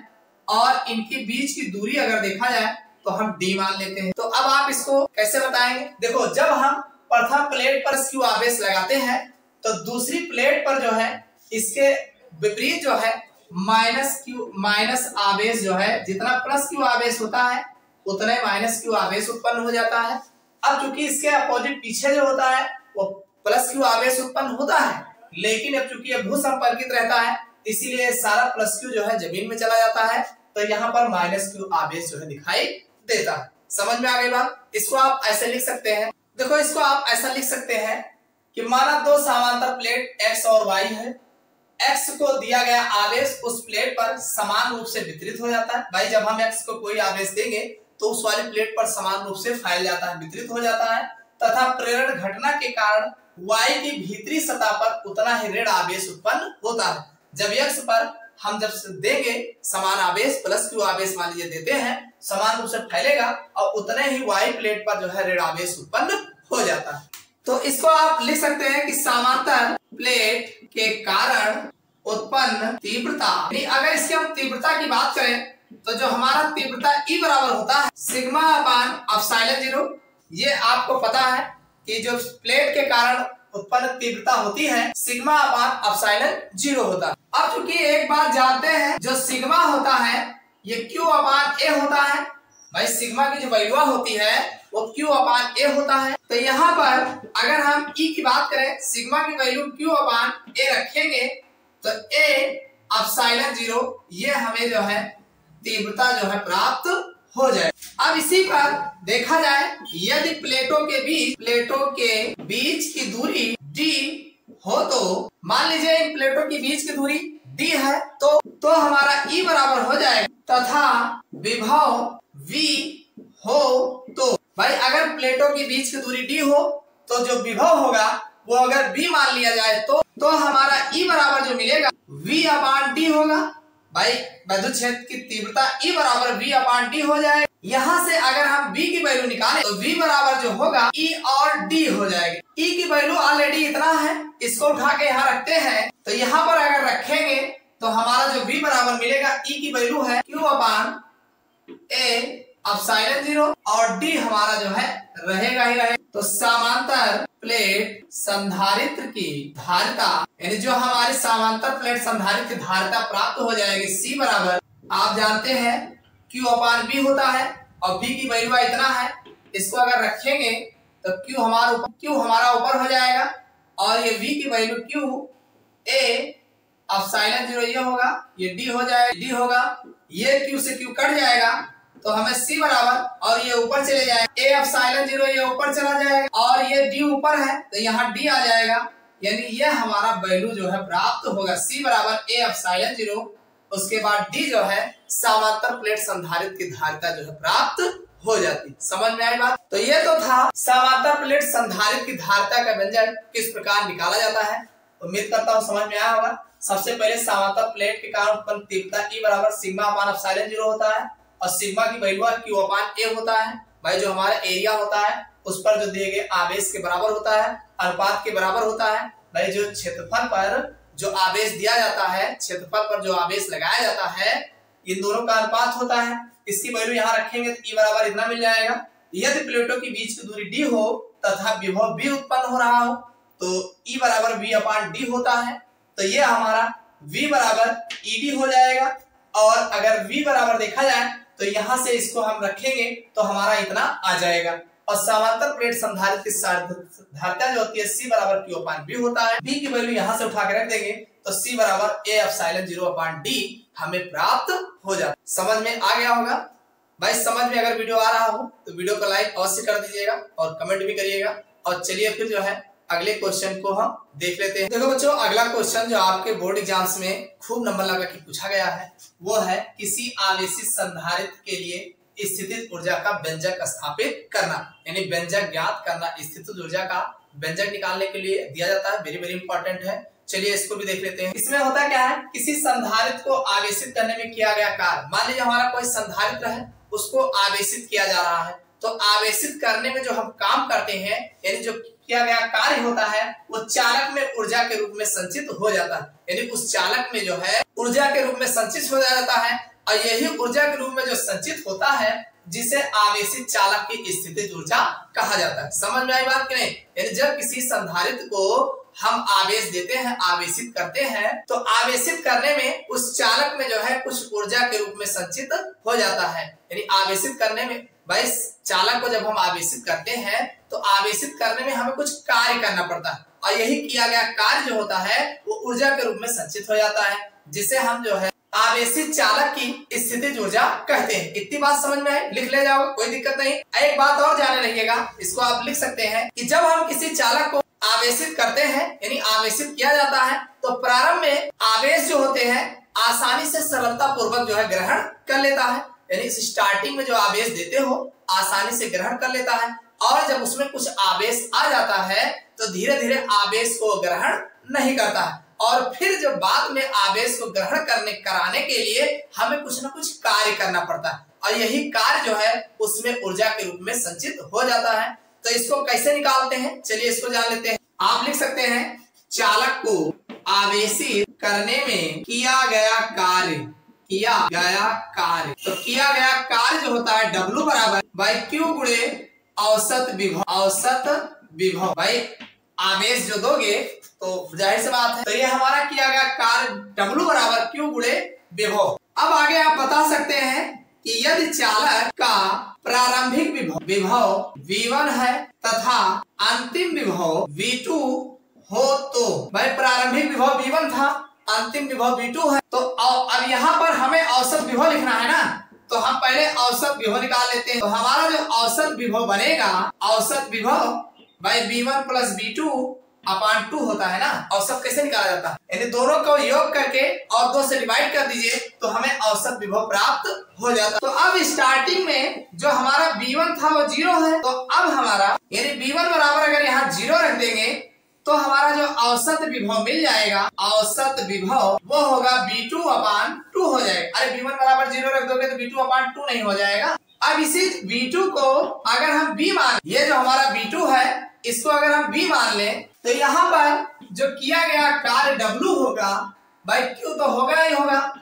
Speaker 1: और इनके बीच की दूरी अगर देखा जाए तो हम D मान लेते हैं। तो अब आप इसको कैसे बताएंगे? देखो जब हम प्रथम प्लेट पर Q आवेश लगाते हैं तो दूसरी प्लेट पर जो है इसके विपरीत जो है माइनस आवेश जो है, जितना प्लस क्यू आवेश होता है उतना माइनस क्यू आवेश उत्पन्न हो जाता है। अब चूंकि इसके अपोजिट पीछे जो होता है वो प्लस क्यू आवेश उत्पन्न होता है, लेकिन अब चूंकि भू संपर्कित रहता है इसीलिए सारा प्लस क्यू जो है जमीन में चला जाता है, तो यहाँ पर माइनस क्यू आवेश जो है दिखाई देता है। समझ में आ गई बात? इसको आप ऐसे लिख सकते हैं, देखो इसको आप ऐसा लिख सकते हैं कि माना दो समांतर प्लेट x और y है, x को दिया गया आवेश उस प्लेट पर समान रूप से वितरित हो जाता है। भाई जब हम x को कोई आवेश देंगे तो उस वाली प्लेट पर समान रूप से फैल जाता है, वितरित हो जाता है, तथा प्रेरण घटना के कारण y की भीतरी सतह पर उतना ही ऋण आवेश उत्पन्न होता है। जब x पर हम जब देंगे समान आवेश प्लस क्यू आवेश मान लीजिए देते हैं, समान रूप से फैलेगा और उतने ही y प्लेट पर जो है ऋण आवेश उत्पन्न हो जाता है। तो इसको आप लिख सकते हैं कि समांतर प्लेट के कारण उत्पन्न तीव्रता, अगर इसकी हम तीव्रता की बात करें तो जो हमारा तीव्रता E बराबर होता है सिग्मा अपान एप्सिलॉन 0। ये आपको पता है कि जो प्लेट के कारण उत्पन्न तीव्रता होती है सिग्मा अपान एप्सिलॉन 0 होता है। अब चूंकि एक बात जानते हैं, जो सिग्मा होता है ये Q अपान A होता है। भाई सिग्मा की जो वैल्यू होती है वो Q अपान A होता है। तो यहाँ पर अगर हम E की बात करें, सिग्मा की वैल्यू Q अपान A रखेंगे तो A एप्सिलॉन 0 ये हमें जो है तीव्रता जो है प्राप्त हो जाए। अब इसी पर देखा जाए, यदि प्लेटों के बीच की दूरी d हो तो मान लीजिए इन प्लेटों की बीच की दूरी d है तो हमारा E बराबर हो जाएगा तथा विभव V हो तो, भाई अगर प्लेटों के बीच की दूरी d हो तो जो विभव होगा वो अगर V मान लिया जाए तो हमारा E बराबर जो मिलेगा V अपान D होगा। भाई विद्युत क्षेत्र की तीव्रता E बराबर V अपान D हो जाएगा। यहाँ से अगर हम V की वैल्यू निकालें तो V बराबर जो होगा E और D हो जाएगी। E की वैल्यू ऑलरेडी इतना है, इसको उठा के यहाँ रखते हैं, तो यहाँ पर अगर रखेंगे तो हमारा जो V बराबर मिलेगा E की वैल्यू है Q अपान A एप्सिलॉन 0 और D हमारा जो है रहेगा ही रहेगा। तो समांतर प्लेट संधारित्र की धारिता, यानी जो हमारी समांतर प्लेट संधारित्र की धारिता प्राप्त हो जाएगी C बराबर, आप जानते हैं Q अपान B होता है और B की वैल्यू इतना है, इसको अगर रखेंगे तो Q हमारा ऊपर हो जाएगा और ये V की वैल्यू Q A एप्सिलॉन 0 ये होगा, ये D हो जाएगा, D होगा, ये Q से Q कट जाएगा तो हमें C बराबर और ये ऊपर चले जाएगा A एप्सिलॉन 0 ये ऊपर चला जाएगा और ये D ऊपर है तो यहाँ D आ जाएगा, यानी ये हमारा वैल्यू जो है प्राप्त होगा C बराबर A एप्सिलॉन 0। उसके बाद D जो है समांतर प्लेट संधारित्र की धारिता जो है प्राप्त हो जाती। समझ में आई बात? तो ये तो था समांतर प्लेट संधारित्र की धारिता का व्यंजक किस प्रकार निकाला जाता है। उम्मीद करता हूँ समझ में आया होगा। सबसे पहले समांतर प्लेट के कारण उत्पन्न तीव्रता E बराबर सिग्मा अपान एप्सिलॉन 0 होता है और सिग्मा की वैल्यू Q अपान A होता है। भाई जो हमारा एरिया होता है उस पर जो दिए गए आवेश के बराबर होता है, अनुपात के बराबर होता है। भाई जो क्षेत्रफल पर जो आवेश दिया जाता है, क्षेत्रफल पर जो आवेश लगाया जाता है, इन दोनों का अनुपात होता है। इसकी वैल्यू यहाँ रखेंगे तो E बराबर इतना मिल जाएगा। यदि प्लेटों के बीच की दूरी D हो तथा विभव V उत्पन्न हो रहा हो तो E बराबर V अपान D होता है, तो ये हमारा V बराबर ED हो जाएगा। और अगर V बराबर देखा जाए तो यहाँ से इसको हम रखेंगे तो हमारा इतना आ जाएगा। और समांतर प्लेट संधारित्र की धारिता जो होती है C बराबर Q अपान B होता है। B की वैल्यू यहाँ से उठा के रख देंगे तो C बराबर A एप्सिलॉन 0 अपान D हमें प्राप्त हो जाता। समझ में आ गया होगा? भाई समझ में अगर वीडियो आ रहा हो तो वीडियो को लाइक अवश्य कर दीजिएगा और कमेंट भी करिएगा। और चलिए फिर जो है अगले क्वेश्चन को हम देख लेते हैं। देखो बच्चों, अगला क्वेश्चन जो आपके बोर्ड एग्जाम्स में खूब नंबर लगा के पूछा गया है वो है किसी आवेशित संधारित्र के लिए स्थितिज ऊर्जा का व्यंजक स्थापित करना, यानी व्यंजक ज्ञात करना। स्थितिज ऊर्जा का व्यंजक निकालने के लिए दिया जाता है, वेरी वेरी इंपॉर्टेंट है। चलिए इसको भी देख लेते हैं। इसमें होता क्या है, किसी संधारित्र को आवेशित करने में किया गया कार्य, मान लीजिए हमारा कोई संधारित्र है उसको आवेशित किया जा रहा है, तो आवेशित करने में जो हम काम करते हैं यानी जो किया गया कार्य होता है वो चालक में ऊर्जा के रूप में संचित हो जाता है, यानी उस चालक में जो है ऊर्जा के रूप में संचित हो जाता है। और यही ऊर्जा के रूप में जो संचित होता है जिसे आवेशित चालक की स्थितिज ऊर्जा कहा जाता है। समझ में आई बात कि नहीं? यानी जब किसी संधारित्र को हम आवेश देते हैं, आवेशित करते हैं, तो आवेशित करने में उस चालक में जो है कुछ ऊर्जा के रूप में संचित हो जाता है। यानी आवेशित करने में भाई चालक को जब हम आवेशित करते हैं तो आवेशित करने में हमें कुछ कार्य करना पड़ता है, और यही किया गया कार्य जो होता है वो ऊर्जा के रूप में संचित हो जाता है, जिसे हम जो है आवेशित चालक की स्थितिज ऊर्जा कहते हैं। इतनी बात समझ में है, लिख ले जाओ, कोई दिक्कत नहीं। एक बात और जाने रहिएगा, इसको आप लिख सकते हैं कि जब हम किसी चालक को आवेशित करते हैं यानी आवेशित किया जाता है तो प्रारंभ में आवेश जो होते हैं आसानी से सरलता पूर्वक जो है ग्रहण कर लेता है, यानी स्टार्टिंग में जो आवेश देते हो आसानी से ग्रहण कर लेता है, और जब उसमें कुछ आवेश आ जाता है तो धीरे धीरे आवेश को ग्रहण नहीं करता है, और फिर जब बाद में आवेश को ग्रहण कराने के लिए हमें कुछ न कुछ कार्य करना पड़ता है, और यही कार्य जो है उसमें ऊर्जा के रूप में संचित हो जाता है। तो इसको कैसे निकालते हैं, चलिए इसको जान लेते हैं। आप लिख सकते हैं चालक को आवेशित करने में किया गया कार्य, तो किया गया कार्य जो होता है W बराबर बाई Q गुणे औसत विभव। भाई आवेश जो दोगे तो जाहिर सी बात है, तो ये हमारा किया गया कार्य W बराबर Q गुणे विभव। अब आगे आप बता सकते हैं कि यदि चालक का प्रारंभिक विभव V1 है तथा अंतिम विभव V2 हो, तो भाई प्रारंभिक विभव V1 था, अंतिम विभव V2 है, तो अब यहाँ पर हमें औसत विभव लिखना है ना, तो हम पहले औसत विभव निकाल लेते हैं। तो हमारा जो औसत विभव बनेगा, औसत विभव भाई V1 प्लस V2 अपान 2 होता है ना। औसत कैसे निकाला जाता है, यानी दोनों को योग करके और 2 से डिवाइड कर दीजिए तो हमें औसत विभव प्राप्त हो जाता है। तो अब स्टार्टिंग में जो हमारा V1 था वो 0 है, तो अब हमारा यानी V1 बराबर अगर यहाँ 0 रख देंगे तो हमारा जो औसत विभव मिल जाएगा, औसत विभव वो होगा V2 अपान 2 हो जाएगा। अरे V1 बराबर 0 रख दोगे तो V2 अपान 2 नहीं हो जाएगा। अब इसी V2 को अगर हम B मान, ये जो हमारा V2 है इसको अगर हम B मान लें तो यहाँ पर जो किया गया कार्य W होगा भाई Q तो होगा ही होगा,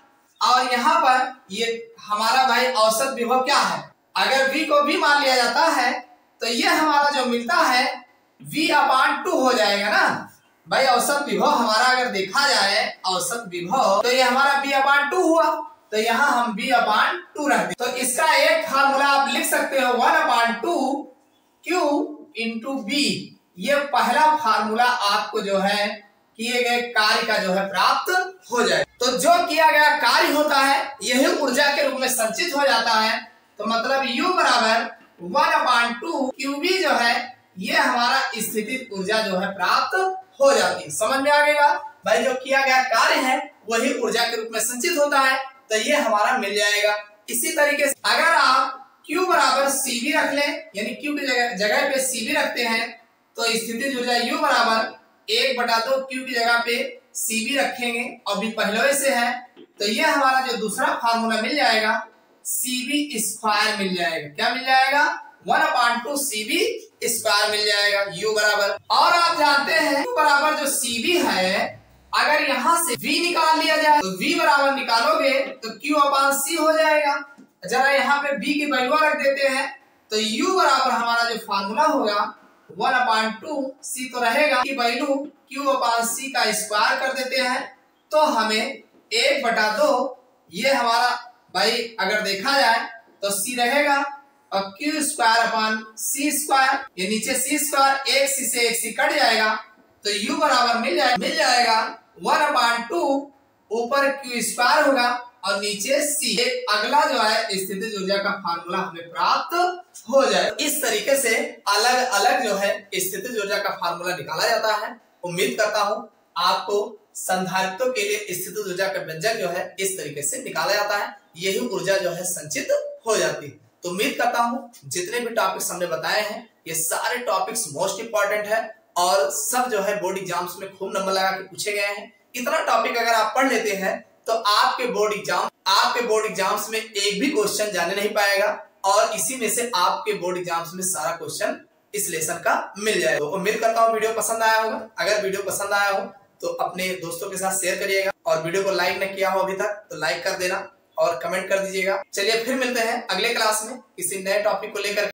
Speaker 1: और यहाँ पर ये हमारा भाई औसत विभव क्या है, अगर V को B मान लिया जाता है तो ये हमारा जो मिलता है V अपान 2 हो जाएगा ना। भाई औसत विभव हमारा अगर देखा जाए औसत विभव तो ये हमारा B अपान 2 हुआ, तो यहाँ हम B अपान 2 रख दें। तो इसका एक फार्मूला आप लिख सकते हो 1 अपान 2 Q इंटू B। ये पहला फार्मूला आपको जो है किए गए कार्य का जो है प्राप्त हो जाए। तो जो किया गया कार्य होता है यही ऊर्जा के रूप में संचित हो जाता है, तो मतलब U बराबर 1 अपान 2 QB जो है ये हमारा स्थितिज ऊर्जा जो है प्राप्त हो जाती है। समझ में आ गया भाई, जो किया गया कार्य है वही ऊर्जा के रूप में संचित होता है, तो ये हमारा मिल जाएगा। इसी तरीके से अगर आप Q बराबर CB रख लें, यानी Q की जगह पे CB रखते हैं तो स्थितिज ऊर्जा U बराबर 1/2 Q की जगह पे CB रखेंगे और भी पहले से है, तो ये हमारा जो दूसरा फार्मूला मिल जाएगा CB स्क्वायर मिल जाएगा। क्या मिल जाएगा, 1 अपान 2 CB स्क्वायर मिल जाएगा U बराबर। और आप जानते हैं U बराबर जो CB है अगर यहाँ से V निकाल लिया जाए तो V बराबर निकालोगे तो Q अपान C हो जाएगा। जरा यहाँ पे B की वैल्यू रख देते हैं तो U बराबर हमारा जो फार्मूला होगा 1 अपान 2 C तो रहेगा की वैल्यू Q अपान C का स्क्वायर कर देते हैं तो हमें 1/2 ये हमारा भाई अगर देखा जाए तो C रहेगा और Q square upon C square, ये नीचे C स्क्वायर 1 C से 1 C कट जाएगा तो U बराबर मिल जाएगा 1 अपान 2 ऊपर Q स्क्वायर होगा और नीचे C। अगला जो है स्थितिज ऊर्जा का फार्मूला हमें प्राप्त हो जाए। इस तरीके से अलग अलग जो है स्थितिज ऊर्जा का फार्मूला निकाला जाता है। उम्मीद करता हूँ आपको संधारित्व के लिए स्थितिज ऊर्जा का व्यंजक जो है इस तरीके से निकाला जाता है, यही ऊर्जा जो है संचित हो जाती है। तो उम्मीद करता हूँ जितने भी टॉपिक्स हमने बताए हैं ये सारे टॉपिक्स मोस्ट इंपॉर्टेंट है और सब जो है बोर्ड एग्जाम्स में खूब नंबर लगा के पूछे गए हैं। इतना टॉपिक अगर आप पढ़ लेते हैं तो आपके बोर्ड एग्जाम्स में एक भी क्वेश्चन जाने नहीं पाएगा और इसी में से आपके बोर्ड एग्जाम्स में सारा क्वेश्चन इस लेसन का मिल जाएगा। तो उम्मीद करता हूँ वीडियो पसंद आया होगा। अगर वीडियो पसंद आया हो तो अपने दोस्तों के साथ शेयर करिएगा और वीडियो को लाइक न किया हो अभी तक तो लाइक कर देना और कमेंट कर दीजिएगा। चलिए फिर मिलते हैं अगले क्लास में किसी नए टॉपिक को लेकर।